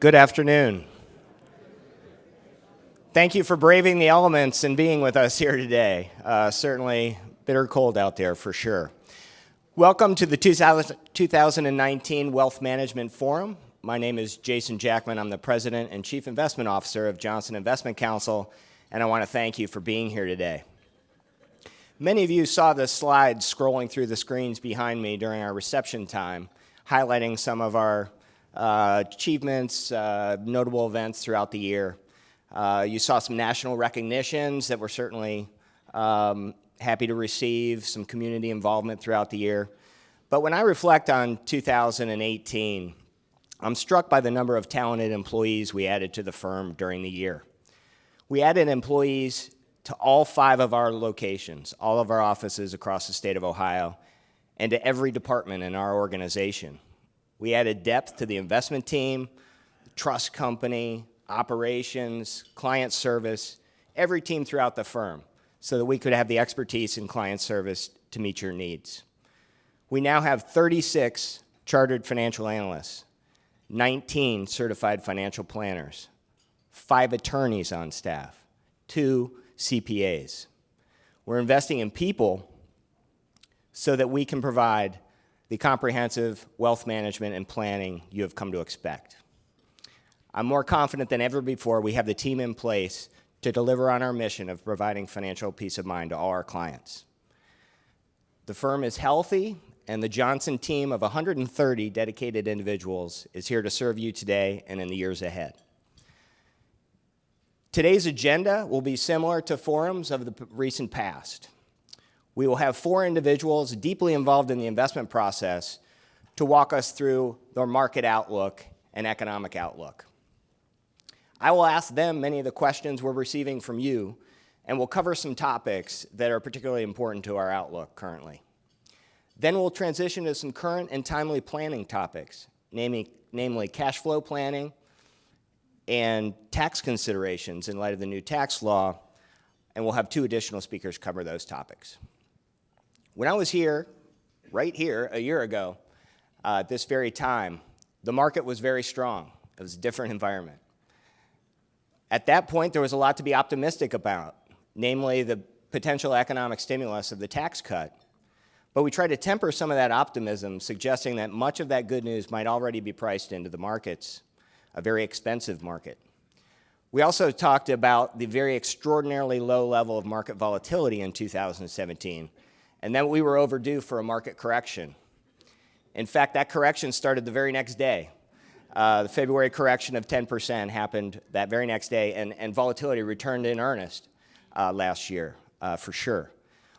Good afternoon. Thank you for braving the elements and being with us here today. Certainly bitter cold out there for sure. Welcome to the 2019 Wealth Management Forum. My name is Jason Jackman. I'm the President and Chief Investment Officer of Johnson Investment Counsel, and I want to thank you for being here today. Many of you saw the slides scrolling through the screens behind me during our reception time, highlighting some of our achievements, notable events throughout the year. You saw some national recognitions that we're certainly happy to receive, some community involvement throughout the year. But when I reflect on 2018, I'm struck by the number of talented employees we added to the firm during the year. We added employees to all 5 of our locations, all of our offices across the state of Ohio, and to every department in our organization. We added depth to the investment team, trust company, operations, client service, every team throughout the firm, so that we could have the expertise in client service to meet your needs. We now have 36 chartered financial analysts, 19 certified financial planners, 5 attorneys on staff, 2 CPAs. We're investing in people so that we can provide the comprehensive wealth management and planning you have come to expect. I'm more confident than ever before we have the team in place to deliver on our mission of providing financial peace of mind to all our clients. The firm is healthy, and the Johnson team of 130 dedicated individuals is here to serve you today and in the years ahead. Today's agenda will be similar to forums of the recent past. We will have 4 individuals deeply involved in the investment process to walk us through their market outlook and economic outlook. I will ask them many of the questions we're receiving from you, and we'll cover some topics that are particularly important to our outlook currently. Then we'll transition to some current and timely planning topics, namely cash flow planning and tax considerations in light of the new tax law, and we'll have 2 additional speakers cover those topics. When I was here, right here, a year ago, at this very time, the market was very strong. It was a different environment. At that point, there was a lot to be optimistic about, namely the potential economic stimulus of the tax cut. But we tried to temper some of that optimism, suggesting that much of that good news might already be priced into the markets, a very expensive market. We also talked about the very extraordinarily low level of market volatility in 2017, and that we were overdue for a market correction. In fact, that correction started the very next day. The February correction of 10% happened that very next day, and volatility returned in earnest last year, for sure.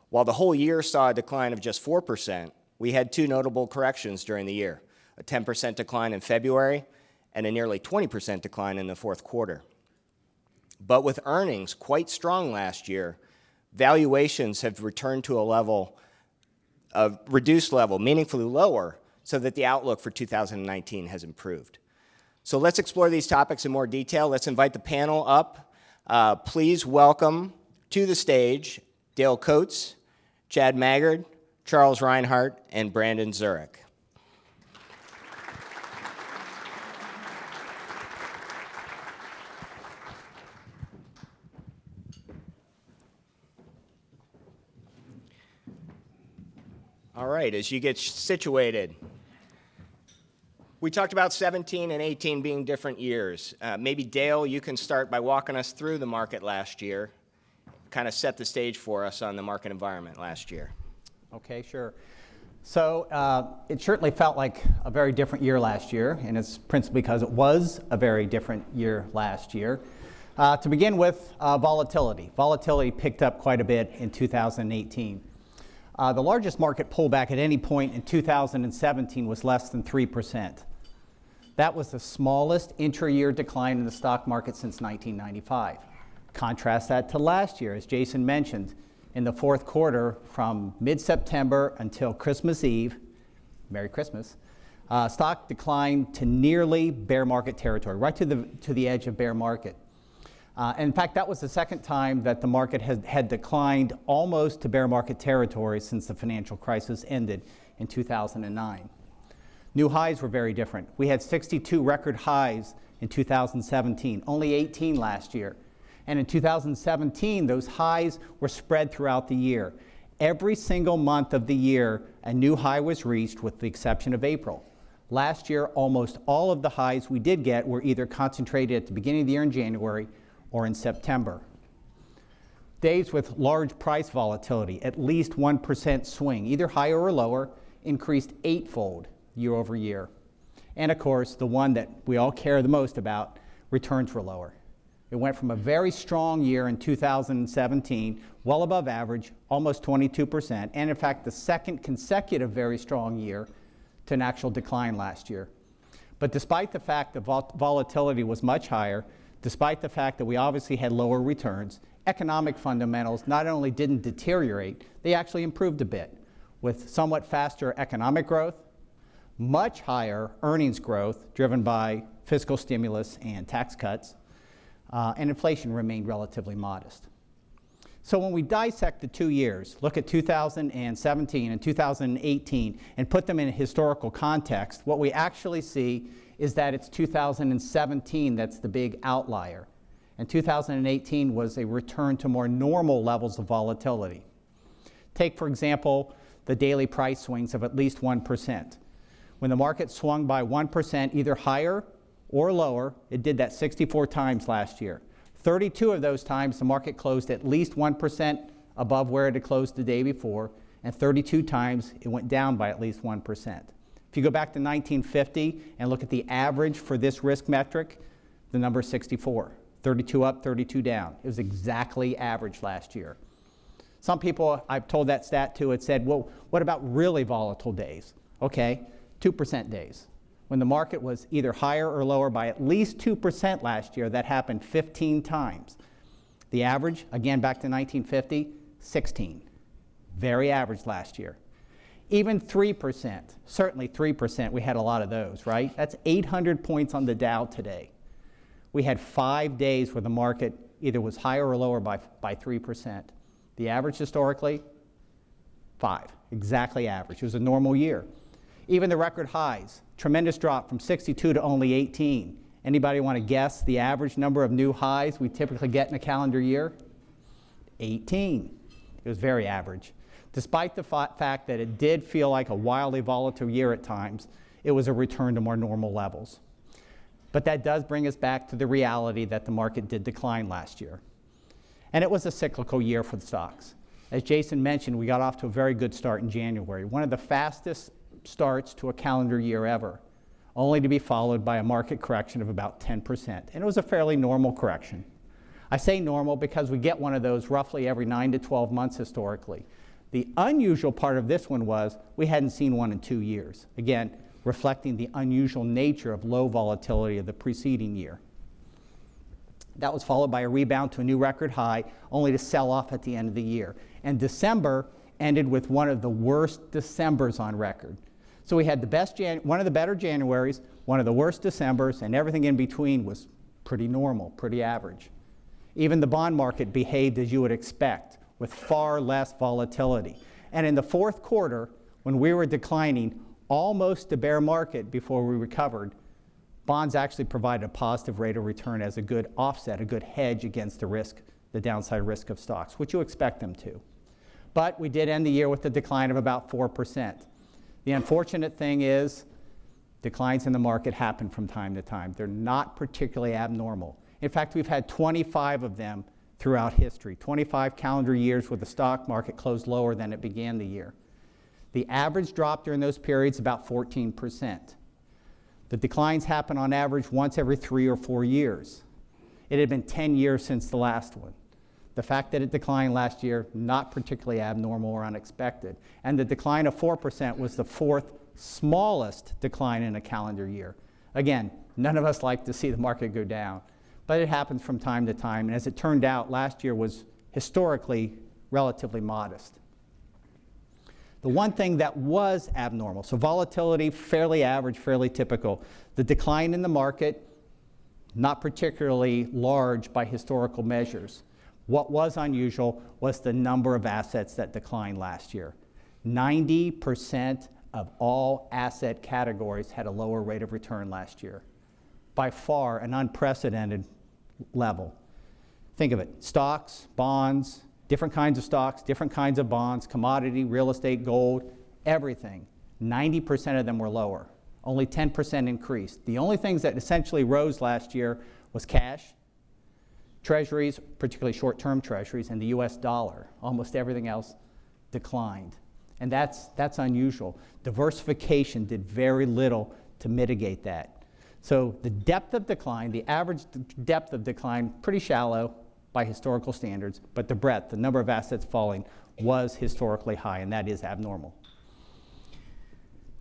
While the whole year saw a decline of just 4%, we had 2 notable corrections during the year, a 10% decline in February and a nearly 20% decline in the fourth quarter. But with earnings quite strong last year, valuations have returned to a reduced level, meaningfully lower, so that the outlook for 2019 has improved. So let's explore these topics in more detail. Let's invite the panel up. Please welcome to the stage Dale Coates, Chad Maggard, Charles Reinhart, and Brandon Zurich. All right, as you get situated, we talked about 17 and 18 being different years. Maybe Dale, you can start by walking us through the market last year, kind of set the stage for us on the market environment last year. Okay, sure. So it certainly felt like a very different year last year, and it's principally because it was a very different year last year. To begin with, volatility. Volatility picked up quite a bit in 2018. The largest market pullback at any point in 2017 was less than 3%. That was the smallest intra-year decline in the stock market since 1995. Contrast that to last year, as Jason mentioned, in the fourth quarter from mid-September until Christmas Eve, Merry Christmas, stock declined to nearly bear market territory, right to the edge of bear market. And in fact, that was the second time that the market had declined almost to bear market territory since the financial crisis ended in 2009. New highs were very different. We had 62 record highs in 2017, only 18 last year. And in 2017, those highs were spread throughout the year. Every single month of the year, a new high was reached with the exception of April. Last year, almost all of the highs we did get were either concentrated at the beginning of the year in January or in September. Days with large price volatility, at least 1% swing, either higher or lower, increased eightfold year over year. And of course, the one that we all care the most about, returns were lower. It went from a very strong year in 2017, well above average, almost 22%, and in fact, the second consecutive very strong year, to an actual decline last year. But despite the fact that volatility was much higher, despite the fact that we obviously had lower returns, economic fundamentals not only didn't deteriorate, they actually improved a bit, with somewhat faster economic growth, much higher earnings growth driven by fiscal stimulus and tax cuts, and inflation remained relatively modest. So when we dissect the 2 years, look at 2017 and 2018, and put them in a historical context, what we actually see is that it's 2017 that's the big outlier. And 2018 was a return to more normal levels of volatility. Take, for example, the daily price swings of at least 1%. When the market swung by 1%, either higher or lower, it did that 64 times last year. 32 of those times, the market closed at least 1% above where it had closed the day before, and 32 times it went down by at least 1%. If you go back to 1950 and look at the average for this risk metric, the number is 64. 32 up, 32 down. It was exactly average last year. Some people I've told that stat to had said, well, what about really volatile days? Okay, 2% days. When the market was either higher or lower by at least 2% last year, that happened 15 times. The average, again back to 1950, 16. Very average last year. Even 3%, certainly 3%, we had a lot of those, right? That's 800 points on the Dow today. We had 5 days where the market either was higher or lower by 3%. The average historically, 5, exactly average. It was a normal year. Even the record highs, tremendous drop from 62 to only 18. Anybody want to guess the average number of new highs we typically get in a calendar year? 18. It was very average. Despite the fact that it did feel like a wildly volatile year at times, it was a return to more normal levels. But that does bring us back to the reality that the market did decline last year. And it was a cyclical year for the stocks. As Jason mentioned, we got off to a very good start in January, one of the fastest starts to a calendar year ever, only to be followed by a market correction of about 10%. And it was a fairly normal correction. I say normal because we get one of those roughly every 9 to 12 months historically. The unusual part of this one was we hadn't seen one in 2 years. Again, reflecting the unusual nature of low volatility of the preceding year. That was followed by a rebound to a new record high, only to sell off at the end of the year. And December ended with one of the worst Decembers on record. So we had one of the better Januaries, one of the worst Decembers, and everything in between was pretty normal, pretty average. Even the bond market behaved as you would expect, with far less volatility. And in the fourth quarter, when we were declining almost a bear market before we recovered, bonds actually provided a positive rate of return as a good offset, a good hedge against the risk, the downside risk of stocks, which you expect them to. But we did end the year with a decline of about 4%. The unfortunate thing is declines in the market happen from time to time. They're not particularly abnormal. In fact, we've had 25 of them throughout history, 25 calendar years where the stock market closed lower than it began the year. The average drop during those periods about 14%. The declines happen on average once every 3 or 4 years. It had been 10 years since the last one. The fact that it declined last year, not particularly abnormal or unexpected. And the decline of 4% was the fourth smallest decline in a calendar year. Again, none of us like to see the market go down, but it happens from time to time. And as it turned out, last year was historically relatively modest. The one thing that was abnormal, so volatility, fairly average, fairly typical. The decline in the market, not particularly large by historical measures. What was unusual was the number of assets that declined last year. 90% of all asset categories had a lower rate of return last year. by far an unprecedented level. Think of it, stocks, bonds, different kinds of stocks, different kinds of bonds, commodity, real estate, gold, everything. 90% of them were lower. Only 10% increased. The only things that essentially rose last year was cash, treasuries, particularly short-term treasuries, and the US dollar. Almost everything else declined. And that's unusual. Diversification did very little to mitigate that. So the depth of decline, the average depth of decline, pretty shallow by historical standards, but the breadth, the number of assets falling, was historically high, and that is abnormal.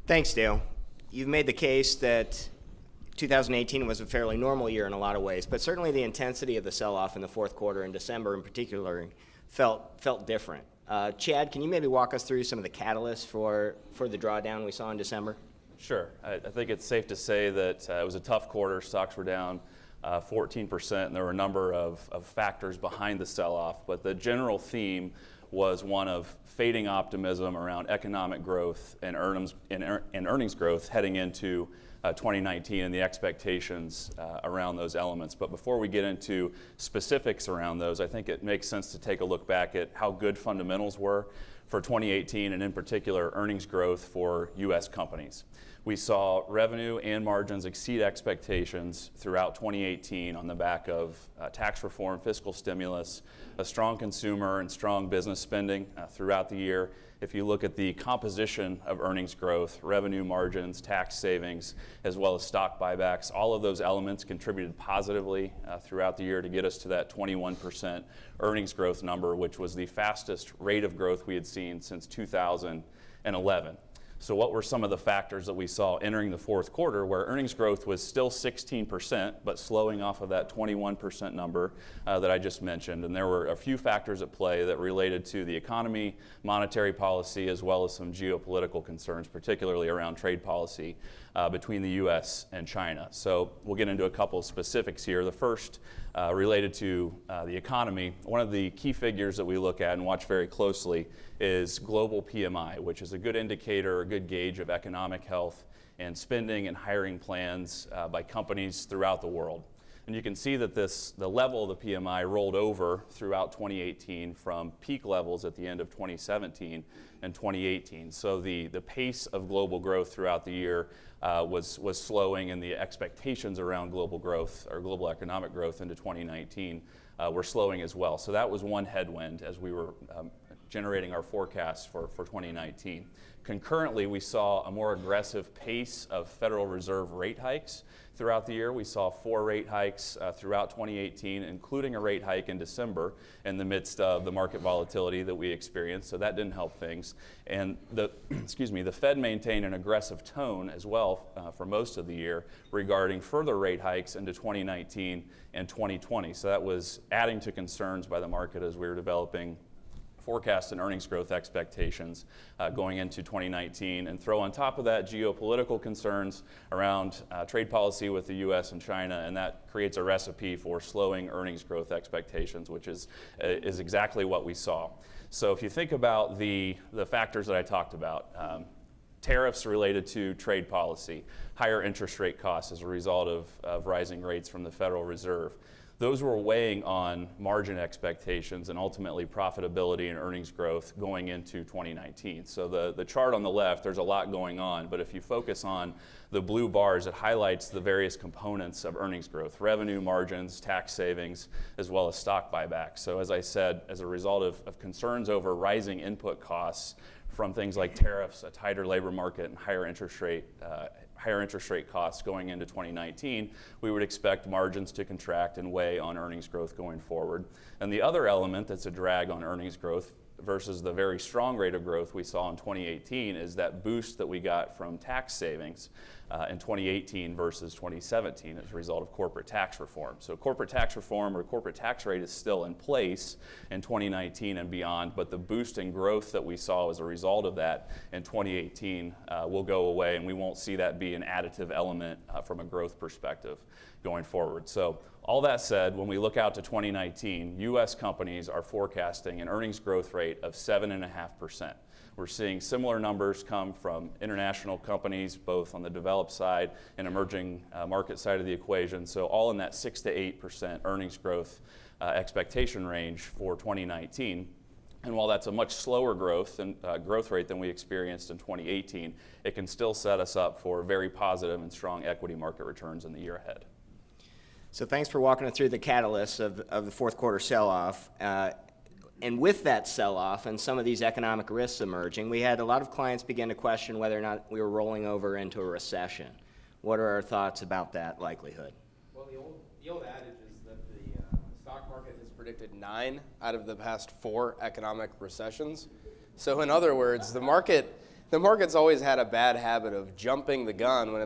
Thanks, Dale. You've made the case that 2018 was a fairly normal year in a lot of ways, but certainly the intensity of the sell-off in the fourth quarter, in December in particular, felt different. Chad, can you maybe walk us through some of the catalysts for the drawdown we saw in December? Sure. I think it's safe to say that it was a tough quarter. Stocks were down 14%, and there were a number of factors behind the sell-off, but the general theme was one of fading optimism around economic growth and earnings growth heading into 2019 and the expectations around those elements. But before we get into specifics around those, I think it makes sense to take a look back at how good fundamentals were for 2018, and in particular earnings growth for U.S. companies. We saw revenue and margins exceed expectations throughout 2018 on the back of tax reform, fiscal stimulus, a strong consumer, and strong business spending throughout the year. If you look at the composition of earnings growth, revenue, margins, tax savings, as well as stock buybacks, all of those elements contributed positively throughout the year to get us to that 21% earnings growth number, which was the fastest rate of growth we had seen since 2011. So what were some of the factors that we saw entering the fourth quarter, where earnings growth was still 16%, but slowing off of that 21% number that I just mentioned? And there were a few factors at play that related to the economy, monetary policy, as well as some geopolitical concerns, particularly around trade policy between the U.S. and China. So we'll get into a couple of specifics here. The first related to the economy. One of the key figures that we look at and watch very closely is global PMI, which is a good indicator, a good gauge of economic health and spending and hiring plans by companies throughout the world. And you can see that the level of the PMI rolled over throughout 2018 from peak levels at the end of 2017 and 2018. So the pace of global growth throughout the year was slowing, and the expectations around global growth or global economic growth into 2019 were slowing as well. So that was one headwind as we were generating our forecasts for 2019. Concurrently, we saw a more aggressive pace of Federal Reserve rate hikes throughout the year. We saw 4 rate hikes throughout 2018, including a rate hike in December in the midst of the market volatility that we experienced, so that didn't help things. And the Fed maintained an aggressive tone as well for most of the year regarding further rate hikes into 2019 and 2020. So that was adding to concerns by the market as we were developing forecast and earnings growth expectations going into 2019, and throw on top of that geopolitical concerns around trade policy with the U.S. and China, and that creates a recipe for slowing earnings growth expectations, which is exactly what we saw. So if you think about the factors that I talked about, tariffs related to trade policy, higher interest rate costs as a result of rising rates from the Federal Reserve, those were weighing on margin expectations and ultimately profitability and earnings growth going into 2019. So the chart on the left, there's a lot going on, but if you focus on the blue bars, it highlights the various components of earnings growth: revenue, margins, tax savings, as well as stock buybacks. So as I said, as a result of concerns over rising input costs from things like tariffs, a tighter labor market, and higher interest rate costs going into 2019, we would expect margins to contract and weigh on earnings growth going forward. And the other element that's a drag on earnings growth versus the very strong rate of growth we saw in 2018 is that boost that we got from tax savings in 2018 versus 2017 as a result of corporate tax reform. So corporate tax reform or corporate tax rate is still in place in 2019 and beyond, but the boost in growth that we saw as a result of that in 2018 will go away, and we won't see that be an additive element from a growth perspective going forward. So all that said, when we look out to 2019, U.S. companies are forecasting an earnings growth rate of 7.5%. We're seeing similar numbers come from international companies, both on the developed developed side and emerging market side of the equation. So all in that 6 to 8% earnings growth expectation range for 2019. And while that's a much slower growth rate than we experienced in 2018, it can still set us up for very positive and strong equity market returns in the year ahead. So thanks for walking us through the catalysts of the fourth quarter sell-off. And with that sell-off and some of these economic risks emerging, we had a lot of clients begin to question whether or not we were rolling over into a recession. What are our thoughts about that likelihood? Well, the old adage is that the stock market has predicted 9 out of the past 4 economic recessions. So in other words, the market's always had a bad habit of jumping the gun when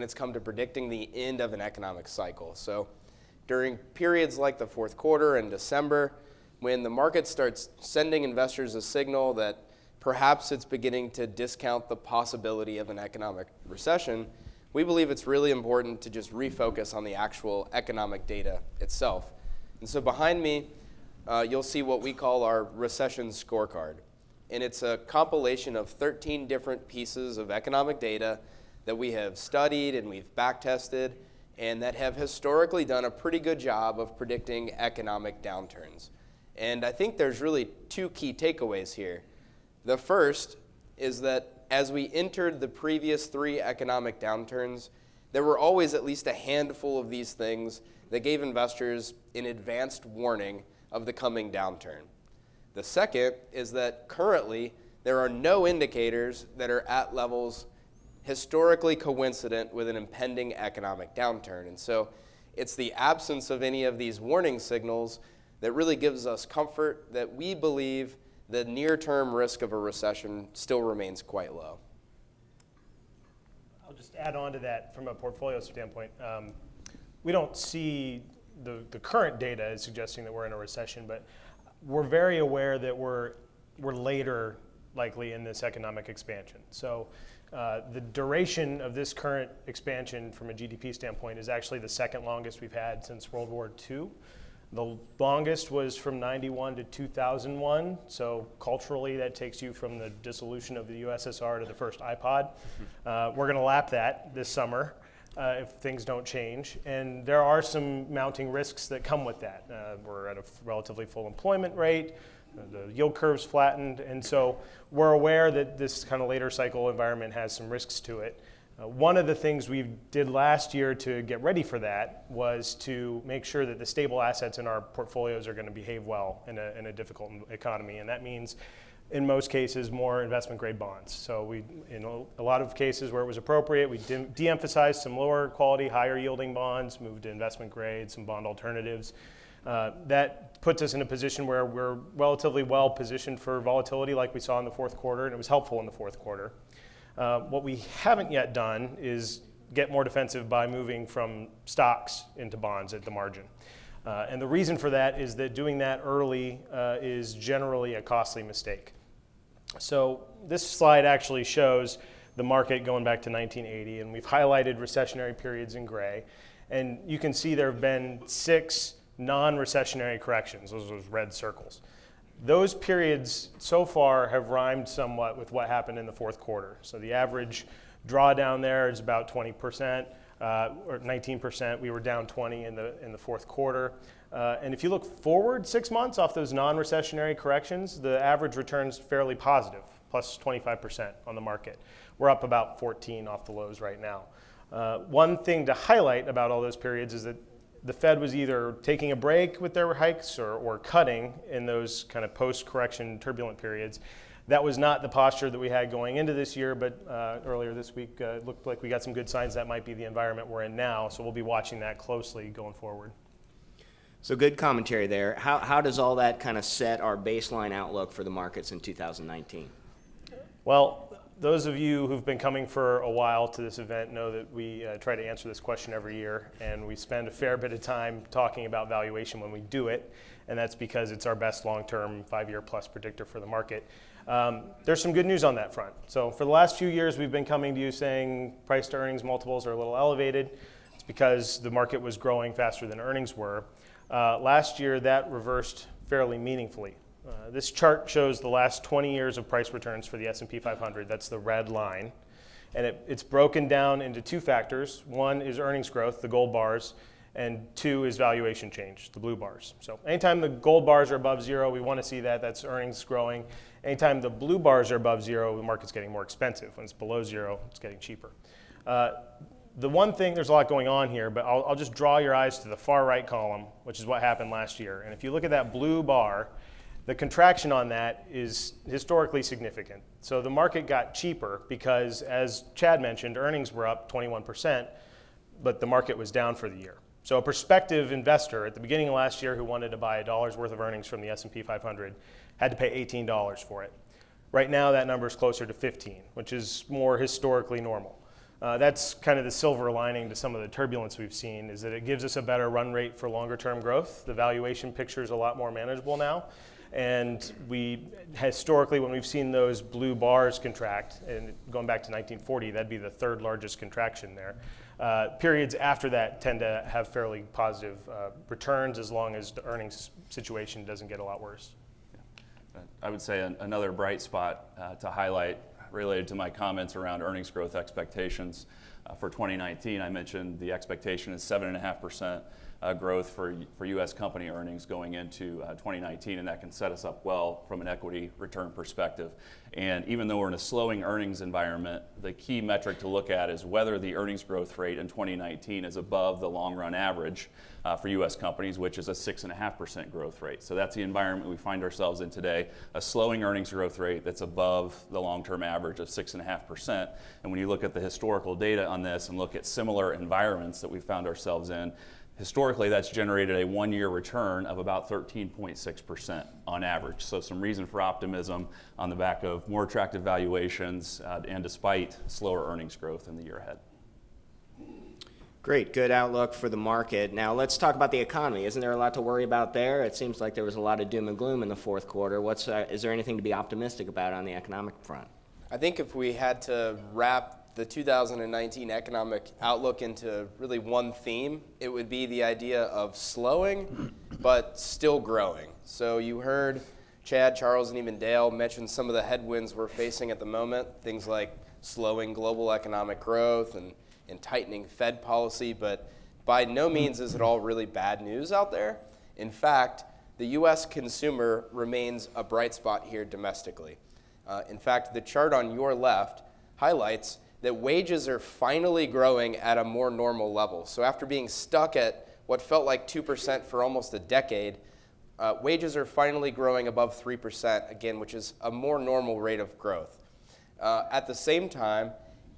it's come to predicting the end of an economic cycle. So during periods like the fourth quarter and December, when the market starts sending investors a signal that perhaps it's beginning to discount the possibility of an economic recession, we believe it's really important to just refocus on the actual economic data itself. And so behind me, you'll see what we call our recession scorecard. And it's a compilation of 13 different pieces of economic data that we have studied and we've back-tested and that have historically done a pretty good job of predicting economic downturns. And I think there's really 2 key takeaways here. The first is that as we entered the previous 3 economic downturns, there were always at least a handful of these things that gave investors an advanced warning of the coming downturn. The second is that currently there are no indicators that are at levels historically coincident with an impending economic downturn. And so it's the absence of any of these warning signals that really gives us comfort that we believe the near-term risk of a recession still remains quite low. I'll just add on to that from a portfolio standpoint. We don't see the current data as suggesting that we're in a recession, but we're very aware that we're later likely in this economic expansion. So the duration of this current expansion from a GDP standpoint is actually the second longest we've had since World War II. The longest was from 91 to 2001, so culturally that takes you from the dissolution of the USSR to the first iPod. We're going to lap that this summer if things don't change, and there are some mounting risks that come with that. We're at a relatively full employment rate, the yield curve's flattened, and so we're aware that this kind of later cycle environment has some risks to it. One of the things we did last year to get ready for that was to make sure that the stable assets in our portfolios are going to behave well in a difficult economy, and that means in most cases more investment grade bonds. So we, in a lot of cases where it was appropriate, we de-emphasized some lower quality, higher yielding bonds, moved to investment grade, some bond alternatives. That puts us in a position where we're relatively well positioned for volatility like we saw in the fourth quarter, and it was helpful in the fourth quarter. What we haven't yet done is get more defensive by moving from stocks into bonds at the margin. And the reason for that is that doing that early is generally a costly mistake. So this slide actually shows the market going back to 1980, and we've highlighted recessionary periods in gray. And you can see there have been 6 non-recessionary corrections, those red circles. Those periods so far have rhymed somewhat with what happened in the fourth quarter. So the average drawdown there is about 20%, or 19%. We were down 20 in the fourth quarter. And if you look forward 6 months off those non-recessionary corrections, the average return's fairly positive, plus 25% on the market. We're up about 14 off the lows right now. One thing to highlight about all those periods is that the Fed was either taking a break with their hikes or cutting in those kind of post-correction turbulent periods. That was not the posture that we had going into this year, but earlier this week it looked like we got some good signs that might be the environment we're in now, so we'll be watching that closely going forward. So good commentary there. How does all that kind of set our baseline outlook for the markets in 2019? Well, those of you who've been coming for a while to this event know that we try to answer this question every year, and we spend a fair bit of time talking about valuation when we do it, and that's because it's our best long-term 5-year plus predictor for the market. There's some good news on that front. So for the last few years, we've been coming to you saying price to earnings multiples are a little elevated. It's because the market was growing faster than earnings were. Last year, that reversed fairly meaningfully. This chart shows the last 20 years of price returns for the S&P 500. That's the red line. And it's broken down into two factors. One is earnings growth, the gold bars, and two is valuation change, the blue bars. So anytime the gold bars are above zero, we want to see that. That's earnings growing. Anytime the blue bars are above zero, the market's getting more expensive. When it's below zero, it's getting cheaper. The one thing, there's a lot going on here, but I'll just draw your eyes to the far right column, which is what happened last year. And if you look at that blue bar, the contraction on that is historically significant. So the market got cheaper because, as Chad mentioned, earnings were up 21%, but the market was down for the year. So a prospective investor at the beginning of last year who wanted to buy a dollar's worth of earnings from the S&P 500 had to pay $18 for it. Right now that number is closer to 15, which is more historically normal. That's kind of the silver lining to some of the turbulence we've seen, is that it gives us a better run rate for longer term growth. The valuation picture is a lot more manageable now. And we historically, when we've seen those blue bars contract, and going back to 1940, that'd be the third largest contraction there. Periods after that tend to have fairly positive returns as long as the earnings situation doesn't get a lot worse. I would say another bright spot to highlight related to my comments around earnings growth expectations for 2019. I mentioned the expectation is 7.5% growth for U.S. company earnings going into 2019, and that can set us up well from an equity return perspective. And even though we're in a slowing earnings environment, the key metric to look at is whether the earnings growth rate in 2019 is above the long-run average for U.S. companies, which is a 6.5% growth rate. So that's the environment we find ourselves in today, a slowing earnings growth rate that's above the long-term average of 6.5%. And when you look at the historical data on this and look at similar environments that we found ourselves in, historically, that's generated a one-year return of about 13.6% on average. So some reason for optimism on the back of more attractive valuations and despite slower earnings growth in the year ahead. Great, good outlook for the market. Now let's talk about the economy. Isn't there a lot to worry about there? It seems like there was a lot of doom and gloom in the fourth quarter. Is there anything to be optimistic about on the economic front? I think if we had to wrap the 2019 economic outlook into really one theme, it would be the idea of slowing but still growing. So you heard Chad, Charles, and even Dale mention some of the headwinds we're facing at the moment, things like slowing global economic growth and tightening Fed policy, but by no means is it all really bad news out there. In fact, the U.S. consumer remains a bright spot here domestically. In fact, the chart on your left highlights that wages are finally growing at a more normal level. So after being stuck at what felt like 2% for almost a decade, wages are finally growing above 3% again, which is a more normal rate of growth. At the same time,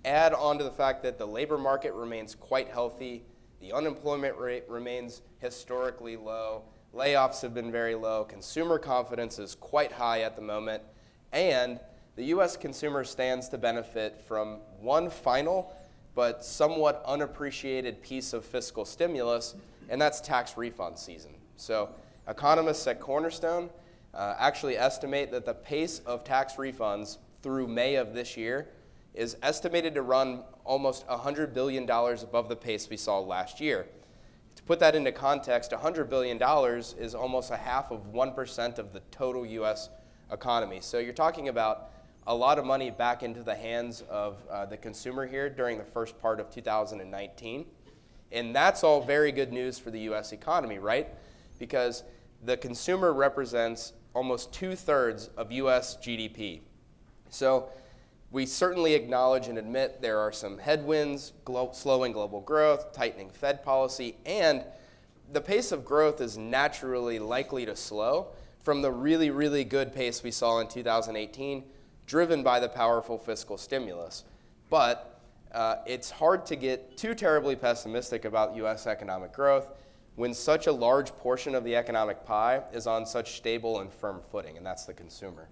add on to the fact that the labor market remains quite healthy, the unemployment rate remains historically low, layoffs have been very low, consumer confidence is quite high at the moment, and the U.S. consumer stands to benefit from one final but somewhat unappreciated piece of fiscal stimulus, and that's tax refund season. So economists at Cornerstone actually estimate that the pace of tax refunds through May of this year is estimated to run almost $100 billion above the pace we saw last year. To put that into context, $100 billion is almost a half of 1% of the total U.S. economy. So you're talking about a lot of money back into the hands of the consumer here during the first part of 2019. And that's all very good news for the U.S. economy, right? Because the consumer represents almost 2/3 of U.S. GDP. So we certainly acknowledge and admit there are some headwinds, slowing global growth, tightening Fed policy, and the pace of growth is naturally likely to slow from the really, really good pace we saw in 2018, driven by the powerful fiscal stimulus. But it's hard to get too terribly pessimistic about U.S. economic growth when such a large portion of the economic pie is on such stable and firm footing, and that's the consumer.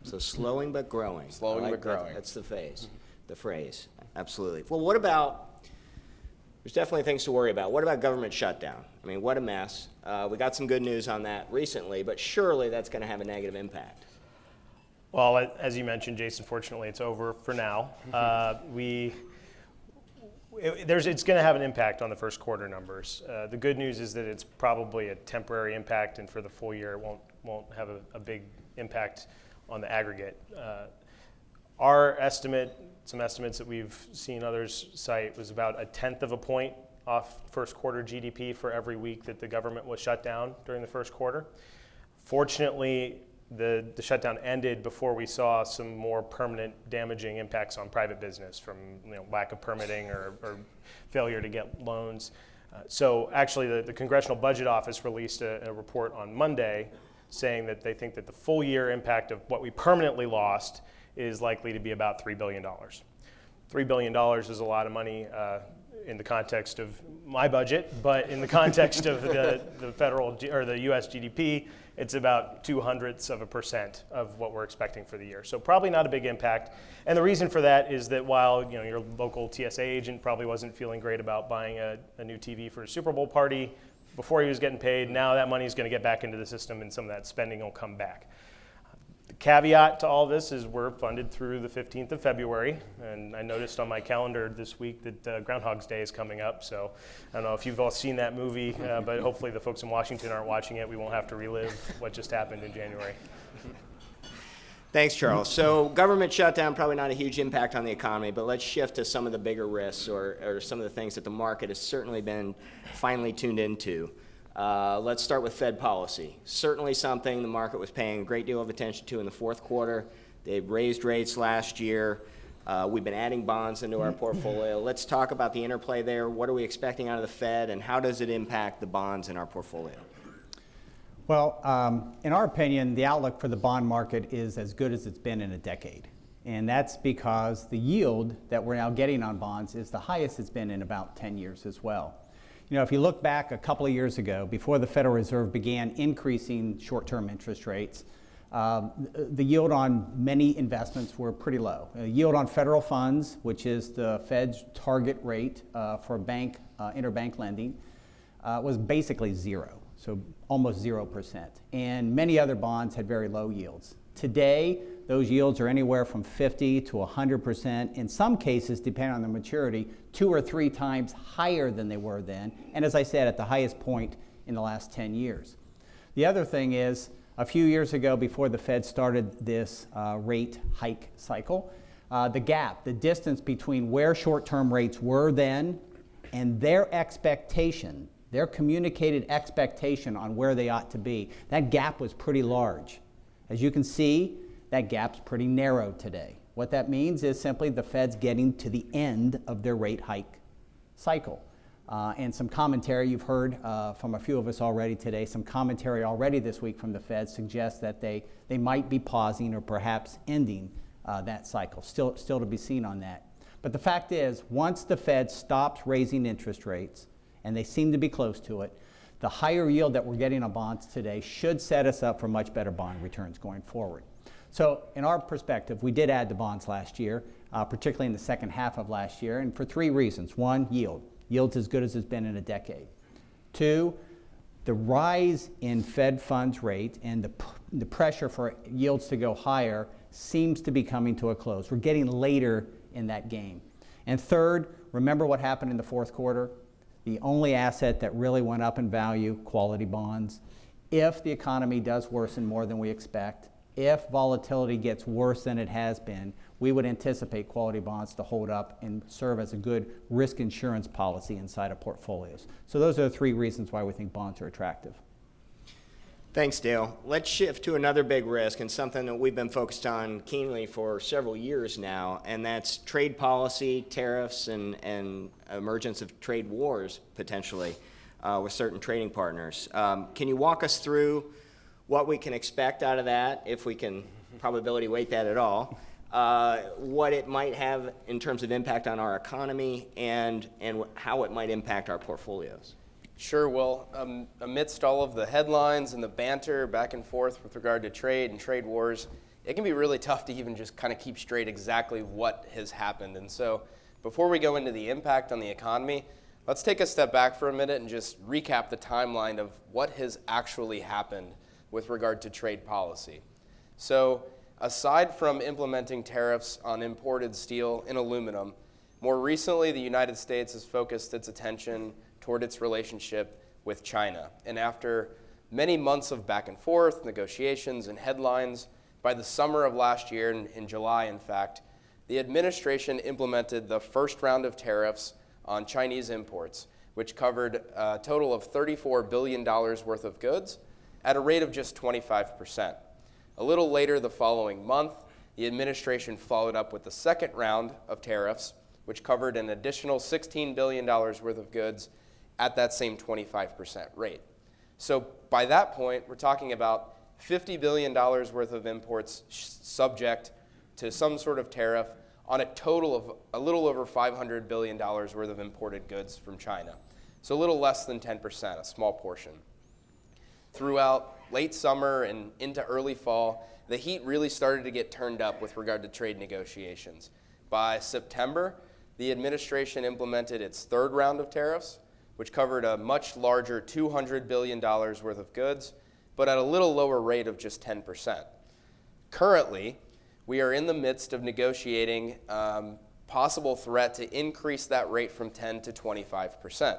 So slowing but growing. Slowing I like but growing. That's the phrase. Absolutely. Well, what about, there's definitely things to worry about. What about government shutdown? I mean, what a mess. We got some good news on that recently, but surely that's going to have a negative impact. Well, as you mentioned, Jason, fortunately it's over for now. It's going to have an impact on the first quarter numbers. The good news is that it's probably a temporary impact, and for the full year it won't have a big impact on the aggregate. Our estimate some estimates that we've seen others cite was about 1/10 of a point off first quarter GDP for every week that the government was shut down during the first quarter. Fortunately, the shutdown ended before we saw some more permanent damaging impacts on private business from lack of permitting or failure to get loans. So actually the Congressional Budget Office released a report on Monday saying that they think that the full year impact of what we permanently lost is likely to be about $3 billion. $3 billion is a lot of money in the context of my budget, but in the context of the federal or the U.S. GDP, it's about 0.02% of what we're expecting for the year. So probably not a big impact. And the reason for that is that while your local TSA agent probably wasn't feeling great about buying a new TV for a Super Bowl party before he was getting paid, now that money is going to get back into the system and some of that spending will come back. The caveat to all this is we're funded through the 15th of February, and I noticed on my calendar this week that Groundhog's Day is coming up, so I don't know if you've all seen that movie, but hopefully the folks in Washington aren't watching it. We won't have to relive what just happened in January. Thanks, Charles. So government shutdown, probably not a huge impact on the economy, but let's shift to some of the bigger risks or some of the things that the market has certainly been finely tuned into. Let's start with Fed policy. Certainly something the market was paying a great deal of attention to in the fourth quarter. They raised rates last year. We've been adding bonds into our portfolio. Let's talk about the interplay there. What are we expecting out of the Fed, and how does it impact the bonds in our portfolio? Well, in our opinion, the outlook for the bond market is as good as it's been in a decade. And that's because the yield that we're now getting on bonds is the highest it's been in about 10 years as well. If you look back a couple of years ago, before the Federal Reserve began increasing short-term interest rates, the yield on many investments were pretty low. Yield on federal funds, which is the Fed's target rate for interbank lending, was basically zero, so almost 0%. And many other bonds had very low yields. Today, those yields are anywhere from 50 to 100%. In some cases, depending on the maturity, 2 or 3 times higher than they were then. And as I said, at the highest point in the last 10 years. The other thing is, a few years ago, before the Fed started this rate hike cycle, the distance between where short-term rates were then and their expectation, their communicated expectation on where they ought to be, that gap was pretty large. As you can see, that gap's pretty narrow today. What that means is simply the Fed's getting to the end of their rate hike cycle. And some commentary you've heard from a few of us already today, some commentary already this week from the Fed suggests that they might be pausing or perhaps ending that cycle. Still to be seen on that. But the fact is, once the Fed stops raising interest rates, and they seem to be close to it, the higher yield that we're getting on bonds today should set us up for much better bond returns going forward. So in our perspective, we did add to bonds last year, particularly in the second half of last year, and for 3 reasons. 1, yield. Yield's as good as it's been in a decade. 2, the rise in Fed funds rate and the pressure for yields to go higher seems to be coming to a close. We're getting later in that game. And 3rd, remember what happened in the fourth quarter? The only asset that really went up in value, quality bonds. If the economy does worsen more than we expect, if volatility gets worse than it has been, we would anticipate quality bonds to hold up and serve as a good risk insurance policy inside of portfolios. So those are the 3 reasons why we think bonds are attractive. Thanks, Dale. Let's shift to another big risk and something that we've been focused on keenly for several years now, and that's trade policy, tariffs, and emergence of trade wars potentially with certain trading partners. Can you walk us through what we can expect out of that, if we can probability weight that at all, what it might have in terms of impact on our economy, and how it might impact our portfolios? Sure. Well, amidst all of the headlines and the banter back and forth with regard to trade and trade wars, it can be really tough to even just kind of keep straight exactly what has happened. And so before we go into the impact on the economy, let's take a step back for a minute and just recap the timeline of what has actually happened with regard to trade policy. So aside from implementing tariffs on imported steel and aluminum, more recently the United States has focused its attention toward its relationship with China. And after many months of back and forth, negotiations, and headlines, by the summer of last year, in July in fact, the administration implemented the first round of tariffs on Chinese imports, which covered a total of $34 billion worth of goods at a rate of just 25%. A little later the following month, the administration followed up with the second round of tariffs, which covered an additional $16 billion worth of goods at that same 25% rate. So by that point, we're talking about $50 billion worth of imports subject to some sort of tariff on a total of a little over $500 billion worth of imported goods from China. So a little less than 10%, a small portion. Throughout late summer and into early fall, the heat really started to get turned up with regard to trade negotiations. By September, the administration implemented its third round of tariffs, which covered a much larger $200 billion worth of goods, but at a little lower rate of just 10%. Currently, we are in the midst of negotiating possible threat to increase that rate from 10 to 25%.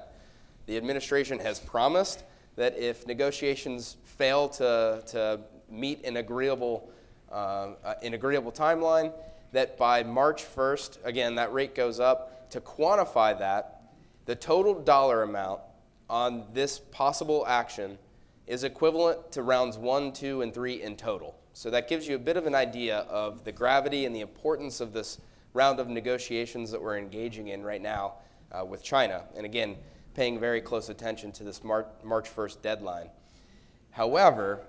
The administration has promised that if negotiations fail to meet an agreeable timeline, that by March 1st, again, that rate goes up. To quantify that, the total dollar amount on this possible action is equivalent to rounds 1, 2, and 3 in total. So that gives you a bit of an idea of the gravity and the importance of this round of negotiations that we're engaging in right now with China. And again, paying very close attention to this March 1st deadline. However,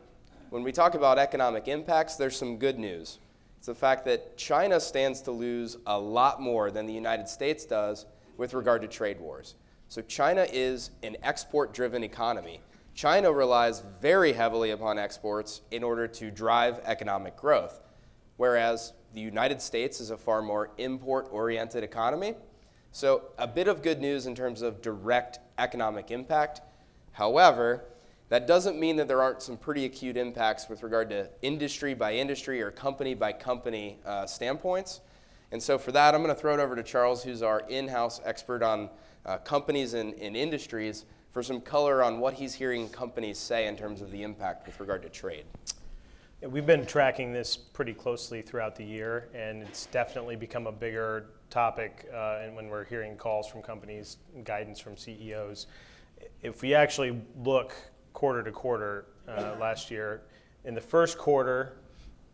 when we talk about economic impacts, there's some good news. It's the fact that China stands to lose a lot more than the United States does with regard to trade wars. So China is an export-driven economy. China relies very heavily upon exports in order to drive economic growth, whereas the United States is a far more import-oriented economy. So a bit of good news in terms of direct economic impact. However, that doesn't mean that there aren't some pretty acute impacts with regard to industry by industry or company by company standpoints. And so for that, I'm going to throw it over to Charles, who's our in-house expert on companies and industries, for some color on what he's hearing companies say in terms of the impact with regard to trade. Yeah, we've been tracking this pretty closely throughout the year, and it's definitely become a bigger topic and when we're hearing calls from companies and guidance from CEOs. If we actually look quarter to quarter last year, in the first quarter,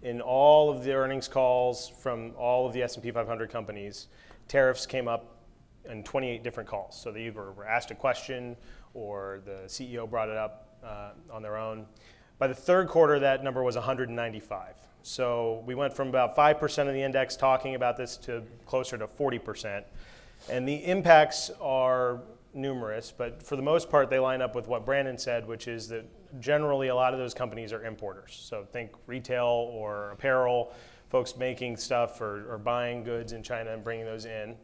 in all of the earnings calls from all of the S&P 500 companies, tariffs came up in 28 different calls. So they either were asked a question or the CEO brought it up on their own. By the third quarter, that number was 195. So we went from about 5% of the index talking about this to closer to 40%. And the impacts are numerous, but for the most part, they line up with what Brandon said, which is that generally a lot of those companies are importers. So think retail or apparel, folks making stuff or buying goods in China and bringing those in.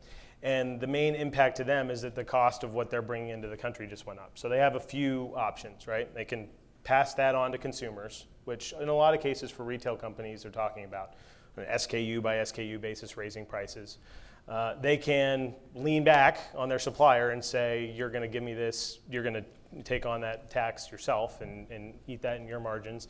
And the main impact to them is that the cost of what they're bringing into the country just went up. So they have a few options, right? They can pass that on to consumers, which in a lot of cases for retail companies they're talking about an SKU by SKU basis raising prices. They can lean back on their supplier and say, you're going to give me this, you're going to take on that tax yourself and eat that in your margins.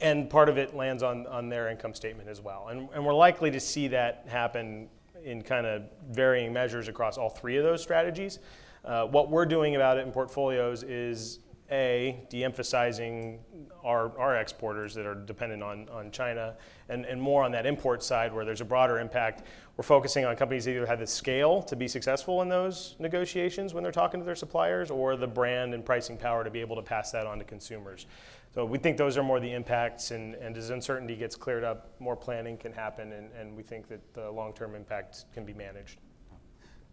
And part of it lands on their income statement as well. And we're likely to see that happen in kind of varying measures across all three of those strategies. What we're doing about it in portfolios is de-emphasizing our exporters that are dependent on China and more on that import side where there's a broader impact. We're focusing on companies that either have the scale to be successful in those negotiations when they're talking to their suppliers or the brand and pricing power to be able to pass that on to consumers. So we think those are more the impacts, and as uncertainty gets cleared up, more planning can happen, and we think that the long-term impact can be managed.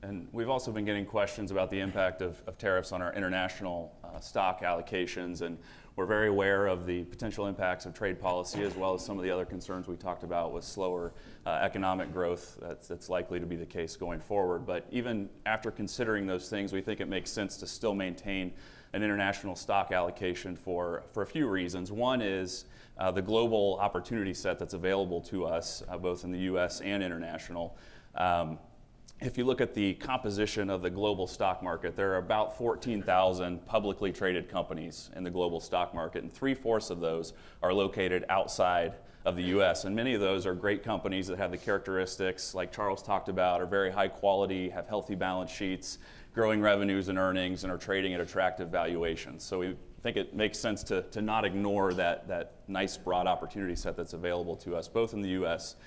And we've also been getting questions about the impact of tariffs on our international stock allocations, and we're very aware of the potential impacts of trade policy as well as some of the other concerns we talked about with slower economic growth that's likely to be the case going forward. But even after considering those things, we think it makes sense to still maintain an international stock allocation for a few reasons. One is the global opportunity set that's available to us, both in the U.S. and international. if you look at the composition of the global stock market, there are about 14,000 publicly traded companies in the global stock market, and 3/4 of those are located outside of the US. And many of those are great companies that have the characteristics, like Charles talked about, are very high quality, have healthy balance sheets, growing revenues and earnings, and are trading at attractive valuations. So we think it makes sense to not ignore that nice broad opportunity set that's available to us, both in the US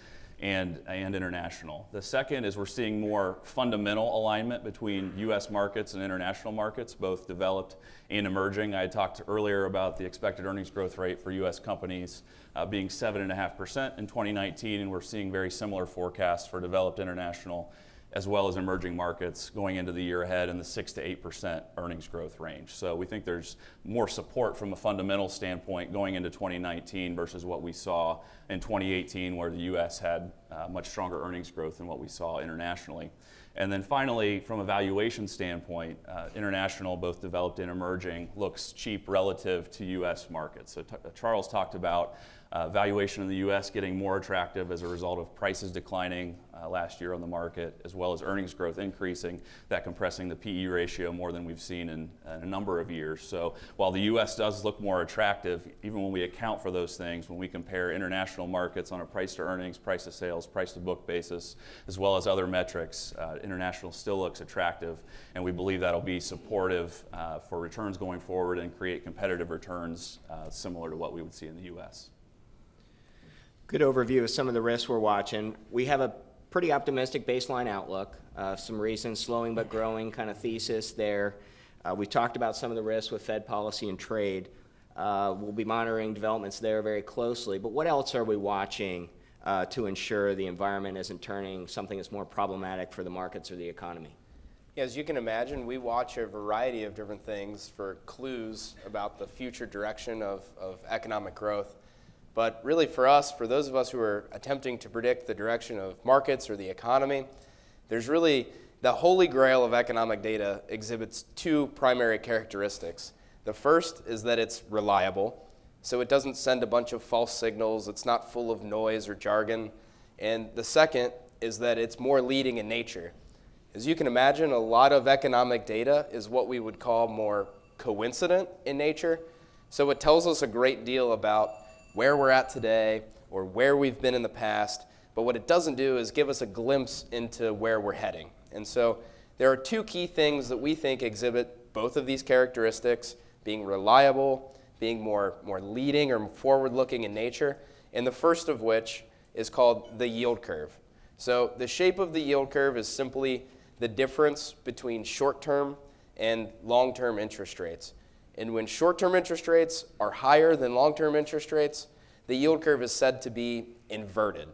and international. The second is we're seeing more fundamental alignment between US markets and international markets, both developed and emerging. I had talked earlier about the expected earnings growth rate for US companies being 7.5% in 2019, and we're seeing very similar forecasts for developed international as well as emerging markets going into the year ahead in the 6 to 8% earnings growth range. So we think there's more support from a fundamental standpoint going into 2019 versus what we saw in 2018, where the US had much stronger earnings growth than what we saw internationally. And then finally, from a valuation standpoint, international, both developed and emerging, looks cheap relative to US markets. So Charles talked about valuation in the US getting more attractive as a result of prices declining last year on the market, as well as earnings growth increasing, that compressing the PE ratio more than we've seen in a number of years. So while the US does look more attractive, even when we account for those things, when we compare international markets on a price to earnings, price to sales, price to book basis, as well as other metrics, international still looks attractive, and we believe that'll be supportive for returns going forward and create competitive returns similar to what we would see in the US. Good overview of some of the risks we're watching. We have a pretty optimistic baseline outlook, some recent slowing but growing kind of thesis there. We talked about some of the risks with Fed policy and trade. We'll be monitoring developments there very closely, but what else are we watching to ensure the environment isn't turning something that's more problematic for the markets or the economy? Yeah, as you can imagine, we watch a variety of different things for clues about the future direction of economic growth. But really for us, for those of us who are attempting to predict the direction of markets or the economy, there's really the holy grail of economic data exhibits two primary characteristics. The first is that it's reliable, so it doesn't send a bunch of false signals, it's not full of noise or jargon. And the second is that it's more leading in nature. As you can imagine, a lot of economic data is what we would call more coincident in nature. So it tells us a great deal about where we're at today or where we've been in the past, but what it doesn't do is give us a glimpse into where we're heading. And so there are two key things that we think exhibit both of these characteristics, being reliable, being more leading or forward-looking in nature, and the first of which is called the yield curve. So the shape of the yield curve is simply the difference between short-term and long-term interest rates. And when short-term interest rates are higher than long-term interest rates, the yield curve is said to be inverted.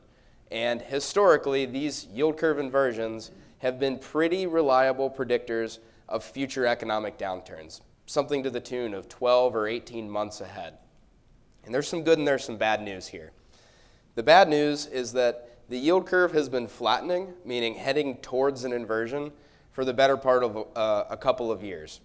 And historically, these yield curve inversions have been pretty reliable predictors of future economic downturns, something to the tune of 12 or 18 months ahead. And there's some good and there's some bad news here. The bad news is that the yield curve has been flattening, meaning heading towards an inversion, for the better part of a couple of years.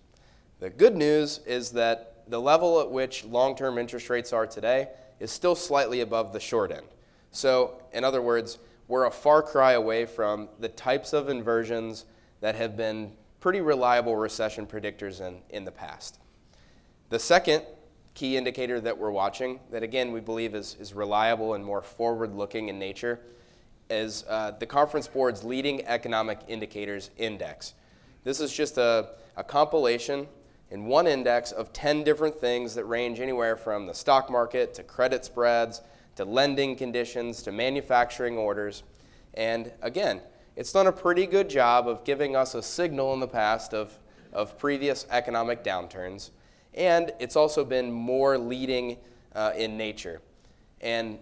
The good news is that the level at which long-term interest rates are today is still slightly above the short end. So, in other words, we're a far cry away from the types of inversions that have been pretty reliable recession predictors in the past. The second key indicator that we're watching, that again we believe is reliable and more forward-looking in nature, is the Conference Board's Leading Economic Indicators Index. This is just a compilation in one index of 10 different things that range anywhere from the stock market to credit spreads to lending conditions to manufacturing orders. And again, it's done a pretty good job of giving us a signal in the past of previous economic downturns. And it's also been more leading in nature. And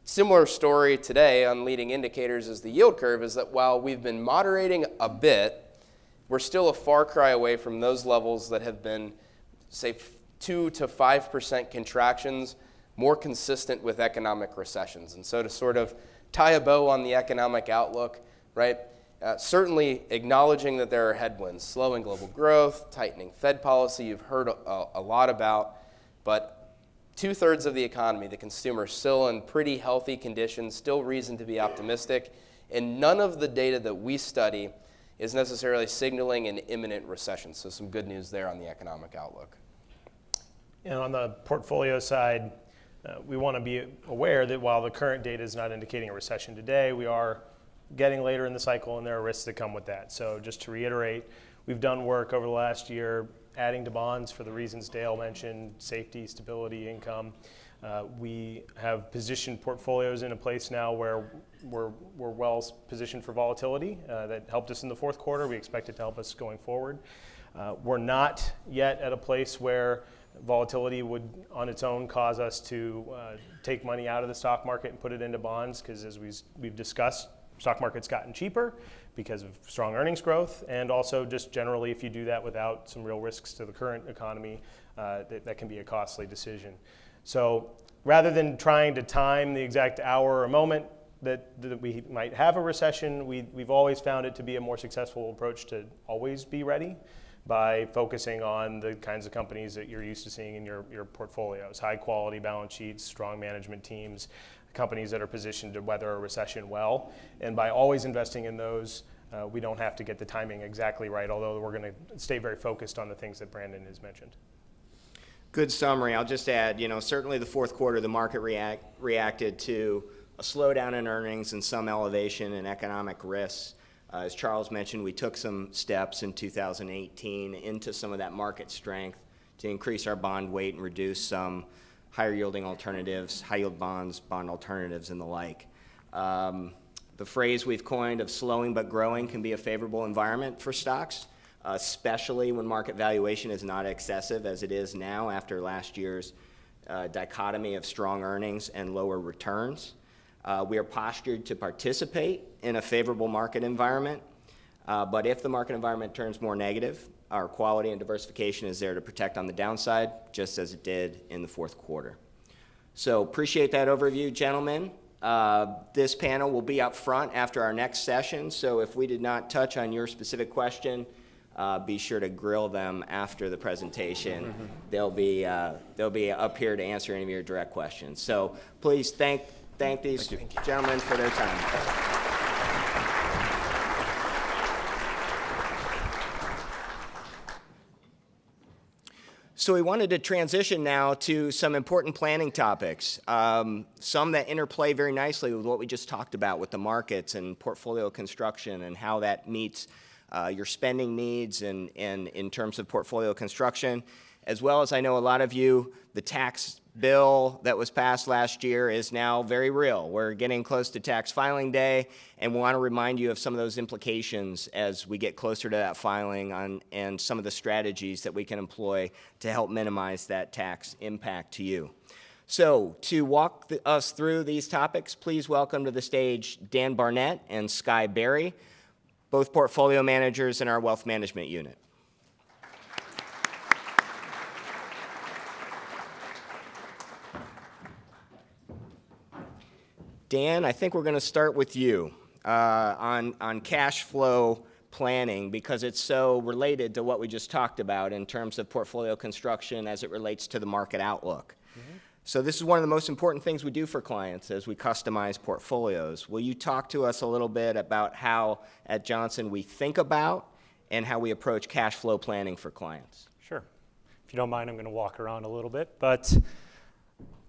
similar story today on leading indicators as the yield curve is that while we've been moderating a bit, we're still a far cry away from those levels that have been, say, 2 to 5% contractions, more consistent with economic recessions. And so to sort of tie a bow on the economic outlook, right, certainly acknowledging that there are headwinds, slowing global growth, tightening Fed policy, you've heard a lot about, but 2/3 of the economy, the consumer, still in pretty healthy conditions, still reason to be optimistic, and none of the data that we study is necessarily signaling an imminent recession. So some good news there on the economic outlook. And on the portfolio side, we want to be aware that while the current data is not indicating a recession today, we are getting later in the cycle and there are risks that come with that. So just to reiterate, we've done work over the last year adding to bonds for the reasons Dale mentioned: safety, stability, income. We have positioned portfolios in a place now where we're well positioned for volatility. That helped us in the fourth quarter. We expect it to help us going forward. We're not yet at a place where volatility would on its own cause us to take money out of the stock market and put it into bonds, because as we've discussed, stock market's gotten cheaper because of strong earnings growth, and also just generally if you do that without some real risks to the current economy, that can be a costly decision. So rather than trying to time the exact hour or moment that we might have a recession, we've always found it to be a more successful approach to always be ready by focusing on the kinds of companies that you're used to seeing in your portfolios: high quality balance sheets, strong management teams, companies that are positioned to weather a recession well. And by always investing in those, we don't have to get the timing exactly right, although we're going to stay very focused on the things that Brandon has mentioned. Good summary. I'll just add, certainly the fourth quarter, the market reacted to a slowdown in earnings and some elevation in economic risks. As Charles mentioned, we took some steps in 2018 into some of that market strength to increase our bond weight and reduce some higher yielding alternatives, high yield bonds, bond alternatives, and the like. The phrase we've coined of slowing but growing can be a favorable environment for stocks, especially when market valuation is not excessive as it is now after last year's dichotomy of strong earnings and lower returns. We are postured to participate in a favorable market environment, but if the market environment turns more negative, our quality and diversification is there to protect on the downside, just as it did in the fourth quarter. So appreciate that overview, gentlemen. This panel will be up front after our next session, so if we did not touch on your specific question, be sure to grill them after the presentation. They'll be up here to answer any of your direct questions. So please thank these gentlemen for their time. So we wanted to transition now to some important planning topics, some that interplay very nicely with what we just talked about with the markets and portfolio construction and how that meets your spending needs and in terms of portfolio construction, as well as I know a lot of you, the tax bill that was passed last year is now very real. We're getting close to tax filing day, and we want to remind you of some of those implications as we get closer to that filing and some of the strategies that we can employ to help minimize that tax impact to you. So to walk us through these topics, please welcome to the stage Dan Barnett and Skye Berry, both portfolio managers in our wealth management unit. Dan, I think we're going to start with you on cash flow planning because it's so related to what we just talked about in terms of portfolio construction as it relates to the market outlook. Mm-hmm. So this is one of the most important things we do for clients as we customize portfolios. Will you talk to us a little bit about how at Johnson we think about and how we approach cash flow planning for clients? Sure. If you don't mind, I'm going to walk around a little bit, but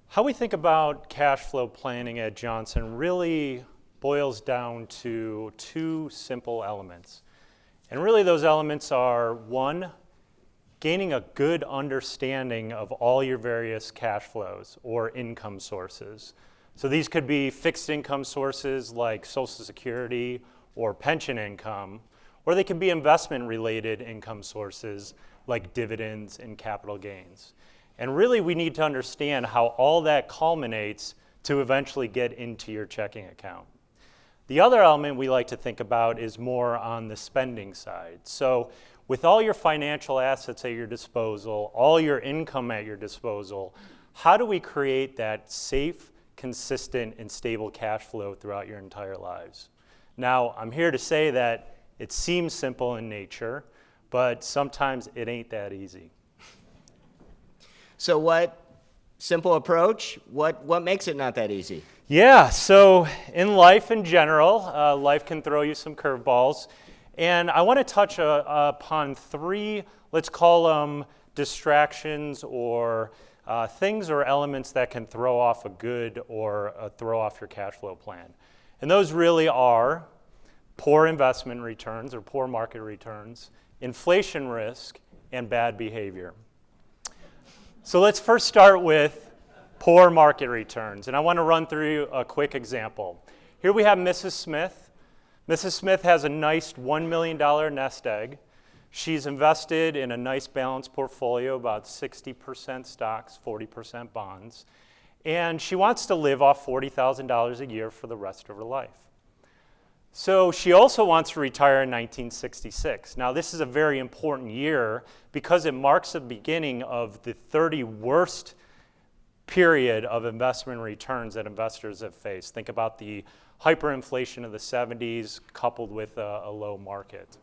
how we think about cash flow planning at Johnson really boils down to two simple elements. And really those elements are, one, gaining a good understanding of all your various cash flows or income sources. So these could be fixed income sources like Social Security or pension income, or they could be investment-related income sources like dividends and capital gains. And really, we need to understand how all that culminates to eventually get into your checking account. The other element we like to think about is more on the spending side. So with all your financial assets at your disposal, all your income at your disposal, how do we create that safe, consistent, and stable cash flow throughout your entire lives? Now, I'm here to say that it seems simple in nature, but sometimes it ain't that easy. So what simple approach. What makes it not that easy? Yeah, so in life in general, life can throw you some curveballs. And I want to touch upon three, let's call them distractions or things or elements that can throw off a good or throw off your cash flow plan. And those really are poor investment returns or poor market returns, inflation risk, and bad behavior. So let's first start with poor market returns. And I want to run through a quick example. Here we have Mrs. Smith. Mrs. Smith has a nice $1 million nest egg. She's invested in a nice balanced portfolio, about 60% stocks, 40% bonds. And she wants to live off $40,000 a year for the rest of her life. So she also wants to retire in 1966. Now this is a very important year because it marks the beginning of the 30 worst period of investment returns that investors have faced. Think about the hyperinflation of the 70s coupled with a low market.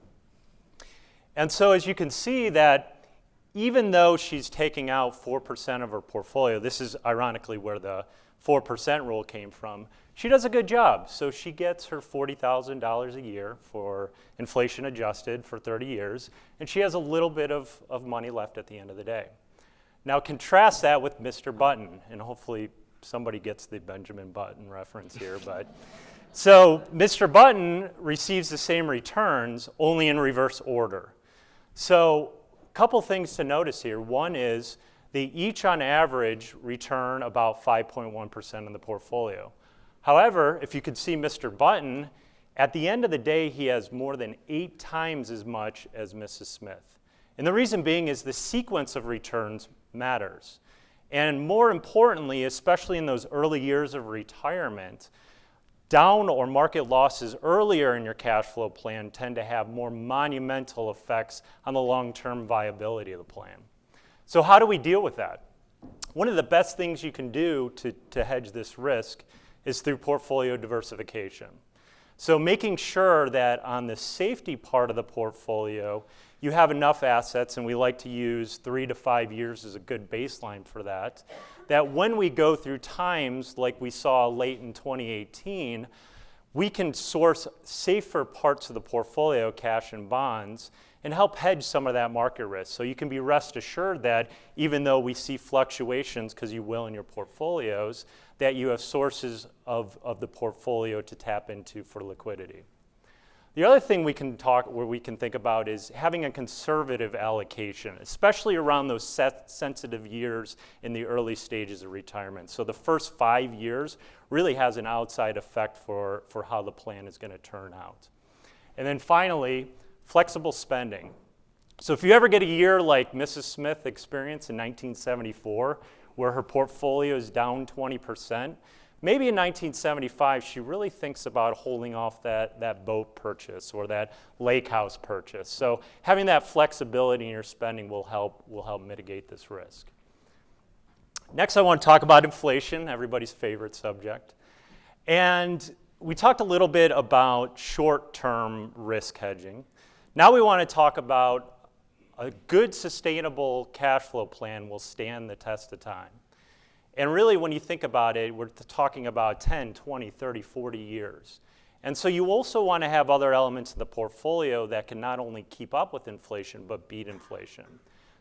And so as you can see that even though she's taking out 4% of her portfolio, this is ironically where the 4% rule came from, she does a good job. So she gets her $40,000 a year for inflation adjusted for 30 years, and she has a little bit of money left at the end of the day. Now contrast that with Mr. Button, and hopefully somebody gets the Benjamin Button reference here. So Mr. Button receives the same returns, only in reverse order. So a couple things to notice here. One is they each on average return about 5.1% in the portfolio. However, if you could see Mr. Button, at the end of the day, he has more than 8 times as much as Mrs. Smith. And the reason being is the sequence of returns matters. And more importantly, especially in those early years of retirement, down or market losses earlier in your cash flow plan tend to have more monumental effects on the long-term viability of the plan. So how do we deal with that? One of the best things you can do to hedge this risk is through portfolio diversification. So making sure that on the safety part of the portfolio, you have enough assets, and we like to use 3 to 5 years as a good baseline for that, that when we go through times like we saw late in 2018, we can source safer parts of the portfolio, cash and bonds, and help hedge some of that market risk. So you can be rest assured that even though we see fluctuations, because you will in your portfolios, that you have sources of the portfolio to tap into for liquidity. The other thing we can think about is having a conservative allocation, especially around those sensitive years in the early stages of retirement. So the first 5 years really has an outside effect for how the plan is going to turn out. And then finally, flexible spending. So if you ever get a year like Mrs. Smith experienced in 1974, where her portfolio is down 20%, maybe in 1975, she really thinks about holding off that boat purchase or that lake house purchase. So having that flexibility in your spending will help mitigate this risk. Next, I want to talk about inflation, everybody's favorite subject. And we talked a little bit about short-term risk hedging. Now we want to talk about a good sustainable cash flow plan will stand the test of time. And really, when you think about it, we're talking about 10, 20, 30, 40 years. And so you also want to have other elements of the portfolio that can not only keep up with inflation, but beat inflation.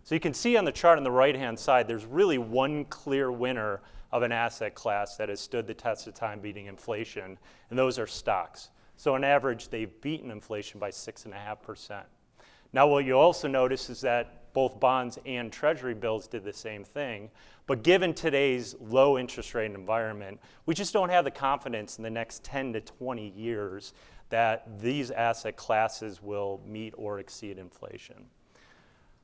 So you can see on the chart on the right-hand side, there's really one clear winner of an asset class that has stood the test of time beating inflation, and those are stocks. So on average, they've beaten inflation by 6.5%. Now, what you'll also notice is that both bonds and treasury bills did the same thing. But given today's low interest rate environment, we just don't have the confidence in the next 10 to 20 years that these asset classes will meet or exceed inflation.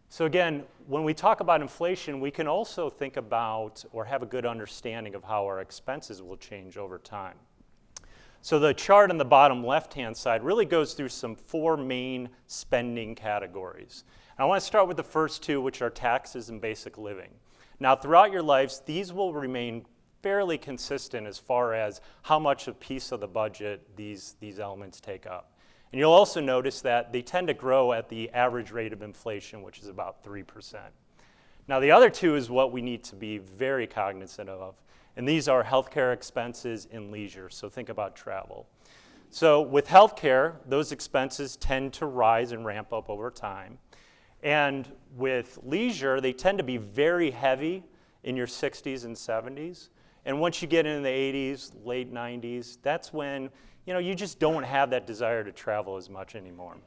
So again, when we talk about inflation, we can also think about or have a good understanding of how our expenses will change over time. So the chart on the bottom left-hand side really goes through some 4 main spending categories. And I want to start with the first 2, which are taxes and basic living. Now, throughout your lives, these will remain fairly consistent as far as how much a piece of the budget these elements take up. And you'll also notice that they tend to grow at the average rate of inflation, which is about 3%. Now, the other two is what we need to be very cognizant of, and these are healthcare expenses and leisure, so think about travel. So with healthcare, those expenses tend to rise and ramp up over time. And with leisure, they tend to be very heavy in your 60s and 70s. And once you get into the 80s, late 90s, that's when you just don't have that desire to travel as much anymore.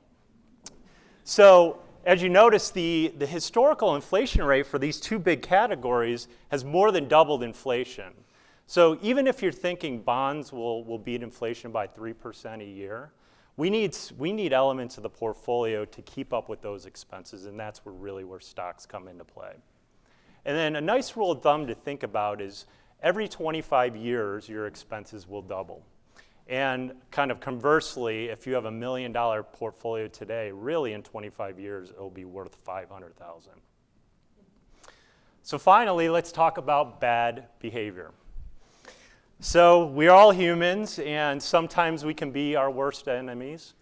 So as you notice, the historical inflation rate for these two big categories has more than doubled inflation. So even if you're thinking bonds will beat inflation by 3% a year, we need elements of the portfolio to keep up with those expenses, and that's where stocks come into play. And then a nice rule of thumb to think about is every 25 years, your expenses will double. And kind of conversely, if you have $1 million portfolio today, really in 25 years, it'll be worth $500,000. So finally, let's talk about bad behavior. So we're all humans, and sometimes we can be our worst enemies.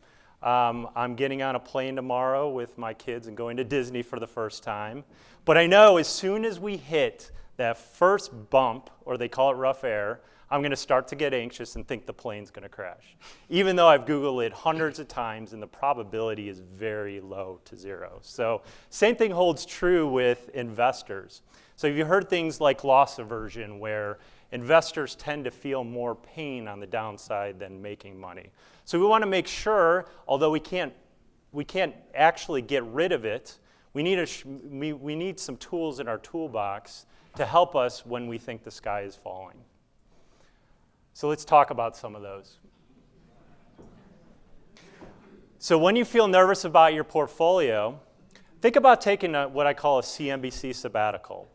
I'm getting on a plane tomorrow with my kids and going to Disney for the first time. But I know as soon as we hit that first bump, or they call it rough air, I'm going to start to get anxious and think the plane's going to crash. Even though I've Googled it hundreds of times and the probability is very low to zero. So same thing holds true with investors. So you've heard things like loss aversion, where investors tend to feel more pain on the downside than making money. So we want to make sure, although we can't actually get rid of it, we need some tools in our toolbox to help us when we think the sky is falling. So let's talk about some of those. So when you feel nervous about your portfolio, think about taking what I call a CNBC sabbatical.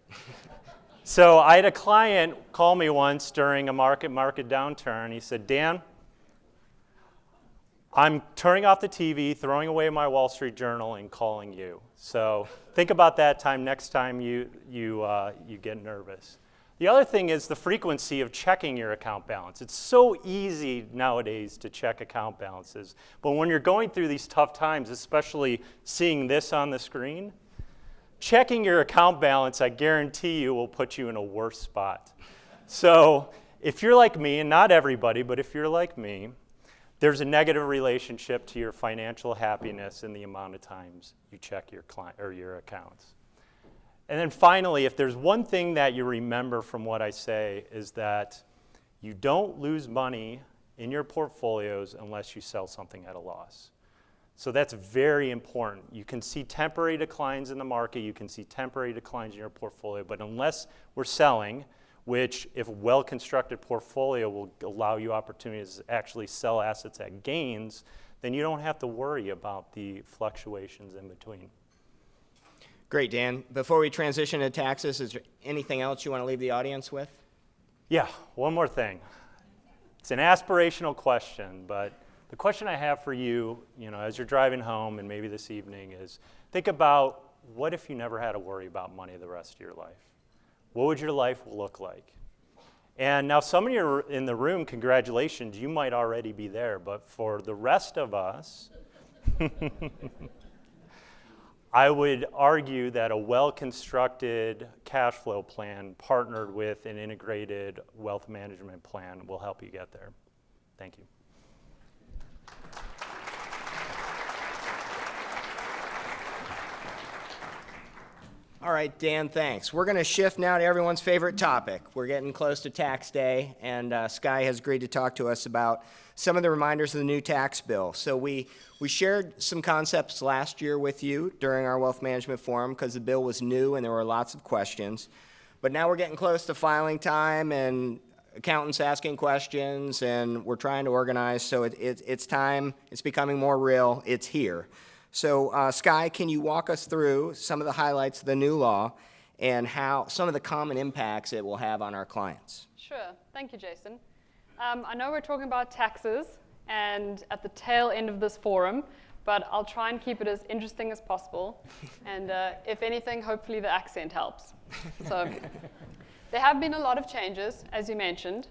So I had a client call me once during a market downturn. He said, Dan, I'm turning off the TV, throwing away my Wall Street Journal, and calling you. So think about that next time you get nervous. The other thing is the frequency of checking your account balance. It's so easy nowadays to check account balances. But when you're going through these tough times, especially seeing this on the screen, checking your account balance, I guarantee you, will put you in a worse spot. So if you're like me, and not everybody, but if you're like me, there's a negative relationship to your financial happiness in the amount of times you check your accounts. And then finally, if there's one thing that you remember from what I say, is that you don't lose money in your portfolios unless you sell something at a loss. So that's very important. You can see temporary declines in the market, you can see temporary declines in your portfolio, but unless we're selling, which if a well-constructed portfolio will allow you opportunities to actually sell assets at gains, then you don't have to worry about the fluctuations in between. Great, Dan. Before we transition to taxes, is there anything else you want to leave the audience with? Yeah, one more thing. It's an aspirational question, but the question I have for you, as you're driving home and maybe this evening is, think about what if you never had to worry about money the rest of your life? What would your life look like? And now some of you in the room, congratulations, you might already be there, but for the rest of us, I would argue that a well-constructed cash flow plan partnered with an integrated wealth management plan will help you get there. Thank you. All right, Dan, thanks. We're going to shift now to everyone's favorite topic. We're getting close to tax day, and Sky has agreed to talk to us about some of the reminders of the new tax bill. So we shared some concepts last year with you during our wealth management forum because the bill was new and there were lots of questions. But now we're getting close to filing time and accountants asking questions, and we're trying to organize. So it's time. It's becoming more real. It's here. So, Sky, can you walk us through some of the highlights of the new law and how some of the common impacts it will have on our clients? Sure. Thank you, Jason. I know we're talking about taxes and at the tail end of this forum, but I'll try and keep it as interesting as possible. And if anything, hopefully the accent helps. So there have been a lot of changes, as you mentioned,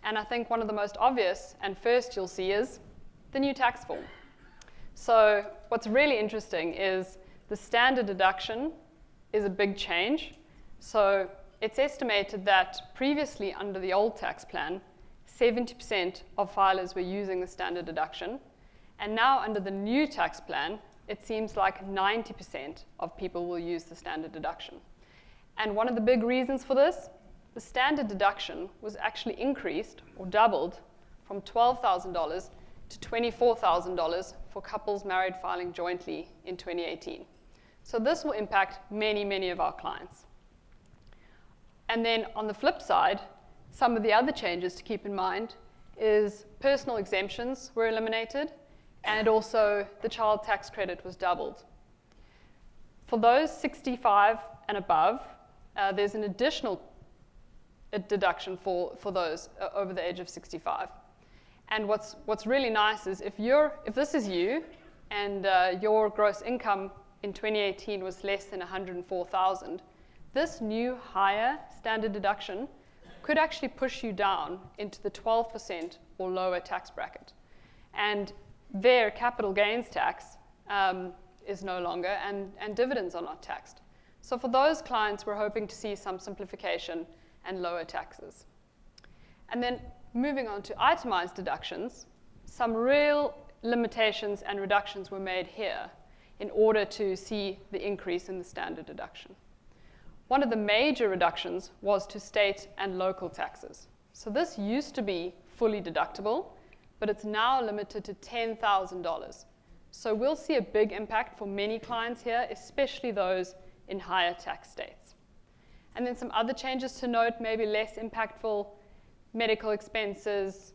and I think one of the most obvious and first you'll see is the new tax form. So what's really interesting is the standard deduction is a big change. So it's estimated that previously under the old tax plan, 70% of filers were using the standard deduction. And now under the new tax plan, it seems like 90% of people will use the standard deduction. And one of the big reasons for this, the standard deduction was actually increased or doubled from $12,000 to $24,000 for couples married filing jointly in 2018. So this will impact many, many of our clients. And then on the flip side, some of the other changes to keep in mind is personal exemptions were eliminated, and also the child tax credit was doubled. For those 65 and above, there's an additional deduction for those over the age of 65. And what's really nice is if this is you and your gross income in 2018 was less than $104,000, this new higher standard deduction could actually push you down into the 12% or lower tax bracket. And their capital gains tax is no longer, and dividends are not taxed. So for those clients, we're hoping to see some simplification and lower taxes. And then moving on to itemized deductions, some real limitations and reductions were made here in order to see the increase in the standard deduction. One of the major reductions was to state and local taxes. So this used to be fully deductible, but it's now limited to $10,000. So we'll see a big impact for many clients here, especially those in higher tax states. And then some other changes to note, maybe less impactful: medical expenses,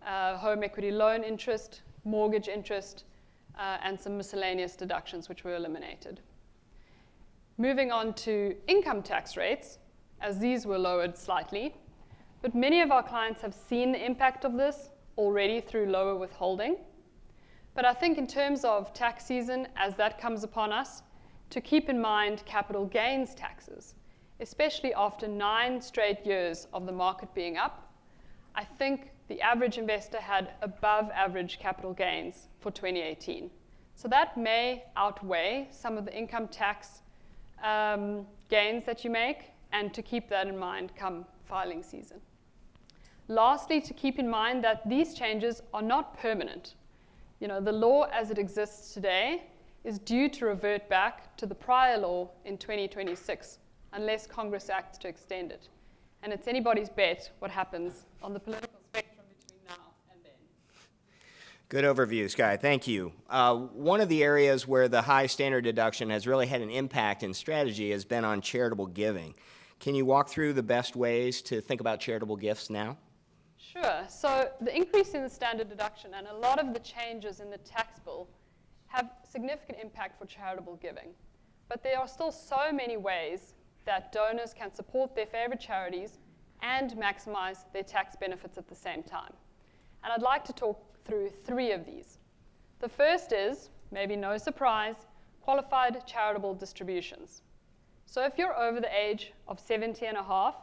home equity loan interest, mortgage interest, and some miscellaneous deductions which were eliminated. Moving on to income tax rates, as these were lowered slightly, but many of our clients have seen the impact of this already through lower withholding. But I think in terms of tax season, as that comes upon us, to keep in mind capital gains taxes, especially after 9 straight years of the market being up. I think the average investor had above average capital gains for 2018. So that may outweigh some of the income tax gains that you make, and to keep that in mind come filing season. Lastly, to keep in mind that these changes are not permanent. The law as it exists today is due to revert back to the prior law in 2026, unless Congress acts to extend it. And it's anybody's bet what happens on the political spectrum between now and then. Good overview, Skye. Thank you. One of the areas where the high standard deduction has really had an impact in strategy has been on charitable giving. Can you walk through the best ways to think about charitable gifts now? Sure. So the increase in the standard deduction and a lot of the changes in the tax bill have significant impact for charitable giving. But there are still so many ways that donors can support their favorite charities and maximize their tax benefits at the same time. And I'd like to talk through 3 of these. The first is, maybe no surprise, qualified charitable distributions. So if you're over the age of 70 and a half,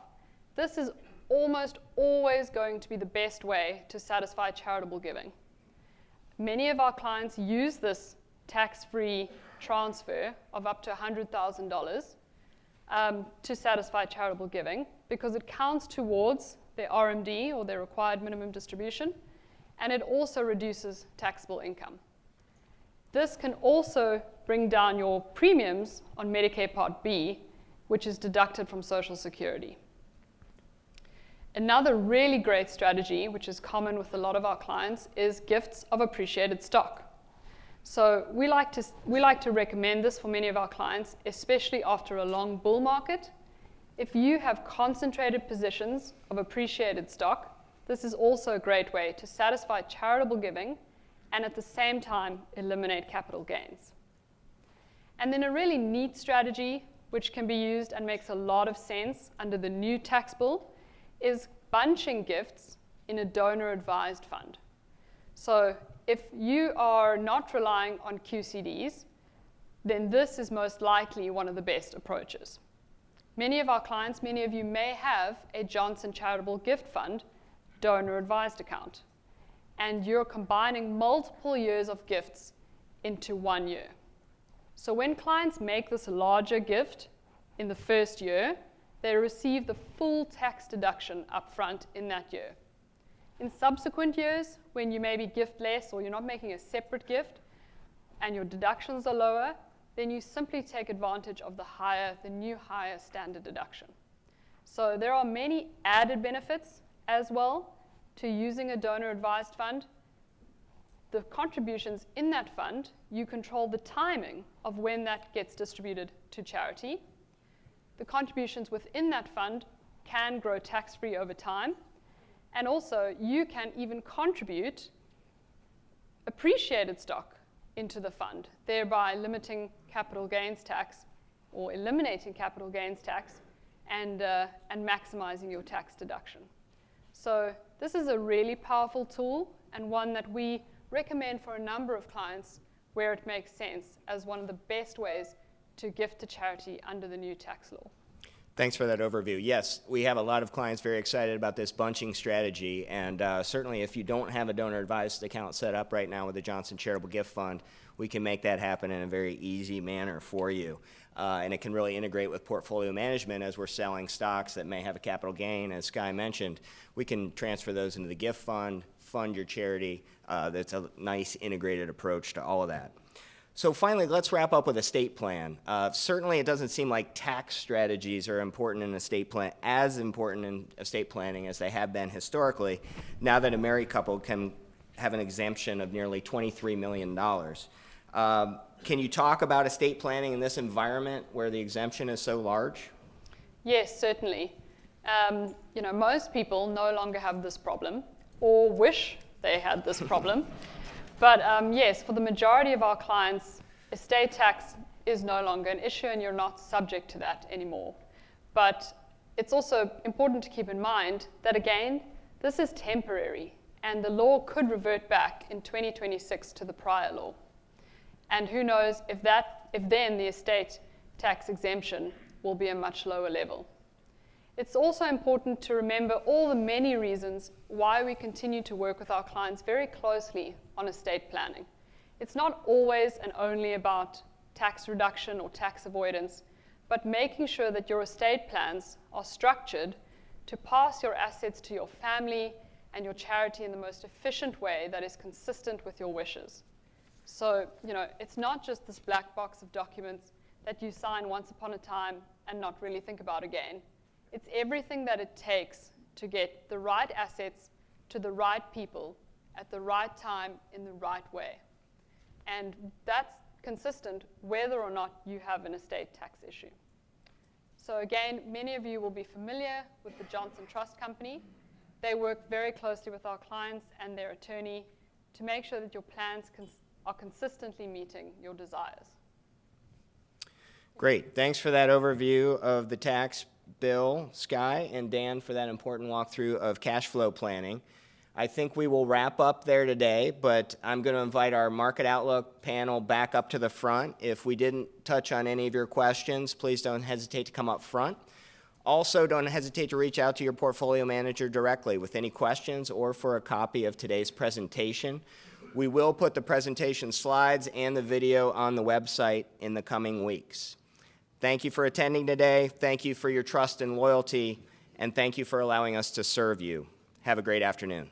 this is almost always going to be the best way to satisfy charitable giving. Many of our clients use this tax-free transfer of up to $100,000 to satisfy charitable giving because it counts towards their RMD, or their required minimum distribution, and it also reduces taxable income. This can also bring down your premiums on Medicare Part B, which is deducted from Social Security. Another really great strategy, which is common with a lot of our clients, is gifts of appreciated stock. So we like to recommend this for many of our clients, especially after a long bull market. If you have concentrated positions of appreciated stock, this is also a great way to satisfy charitable giving and at the same time eliminate capital gains. And then a really neat strategy, which can be used and makes a lot of sense under the new tax bill, is bunching gifts in a donor-advised fund. So if you are not relying on QCDs, then this is most likely one of the best approaches. Many of our clients, many of you may have a Johnson Charitable Gift Fund donor-advised account, and you're combining multiple years of gifts into 1 year. So when clients make this larger gift in the first year, they receive the full tax deduction up front in that year. In subsequent years, when you maybe gift less or you're not making a separate gift and your deductions are lower, then you simply take advantage of the new higher standard deduction. So there are many added benefits as well to using a donor-advised fund. The contributions in that fund, you control the timing of when that gets distributed to charity. The contributions within that fund can grow tax-free over time. And also, you can even contribute appreciated stock into the fund, thereby limiting capital gains tax or eliminating capital gains tax and maximizing your tax deduction. So this is a really powerful tool and one that we recommend for a number of clients where it makes sense as one of the best ways to gift to charity under the new tax law. Thanks for that overview. Yes, we have a lot of clients very excited about this bunching strategy, and certainly if you don't have a donor-advised account set up right now with the Johnson Charitable Gift Fund, we can make that happen in a very easy manner for you. And it can really integrate with portfolio management as we're selling stocks that may have a capital gain. As Skye mentioned, we can transfer those into the gift fund, fund your charity. That's a nice integrated approach to all of that. So finally, let's wrap up with estate plan. Certainly, it doesn't seem like tax strategies are important in estate plan, as important in estate planning as they have been historically, now that a married couple can have an exemption of nearly $23 million. Can you talk about estate planning in this environment where the exemption is so large? Yes, certainly. Most people no longer have this problem or wish they had this problem. But yes, for the majority of our clients, estate tax is no longer an issue and you're not subject to that anymore. But it's also important to keep in mind that, again, this is temporary and the law could revert back in 2026 to the prior law. And who knows if then the estate tax exemption will be a much lower level. It's also important to remember all the many reasons why we continue to work with our clients very closely on estate planning. It's not always and only about tax reduction or tax avoidance, but making sure that your estate plans are structured to pass your assets to your family and your charity in the most efficient way that is consistent with your wishes. So, it's not just this black box of documents that you sign once upon a time and not really think about again. It's everything that it takes to get the right assets to the right people at the right time in the right way. And that's consistent whether or not you have an estate tax issue. So again, many of you will be familiar with the Johnson Trust Company. They work very closely with our clients and their attorney to make sure that your plans are consistently meeting your desires. Great. Thanks for that overview of the tax bill, Skye, and Dan for that important walkthrough of cash flow planning. I think we will wrap up there today, but I'm going to invite our Market Outlook panel back up to the front. If we didn't touch on any of your questions, please don't hesitate to come up front. Also, don't hesitate to reach out to your portfolio manager directly with any questions or for a copy of today's presentation. We will put the presentation slides and the video on the website in the coming weeks. Thank you for attending today. Thank you for your trust and loyalty, and thank you for allowing us to serve you. Have a great afternoon.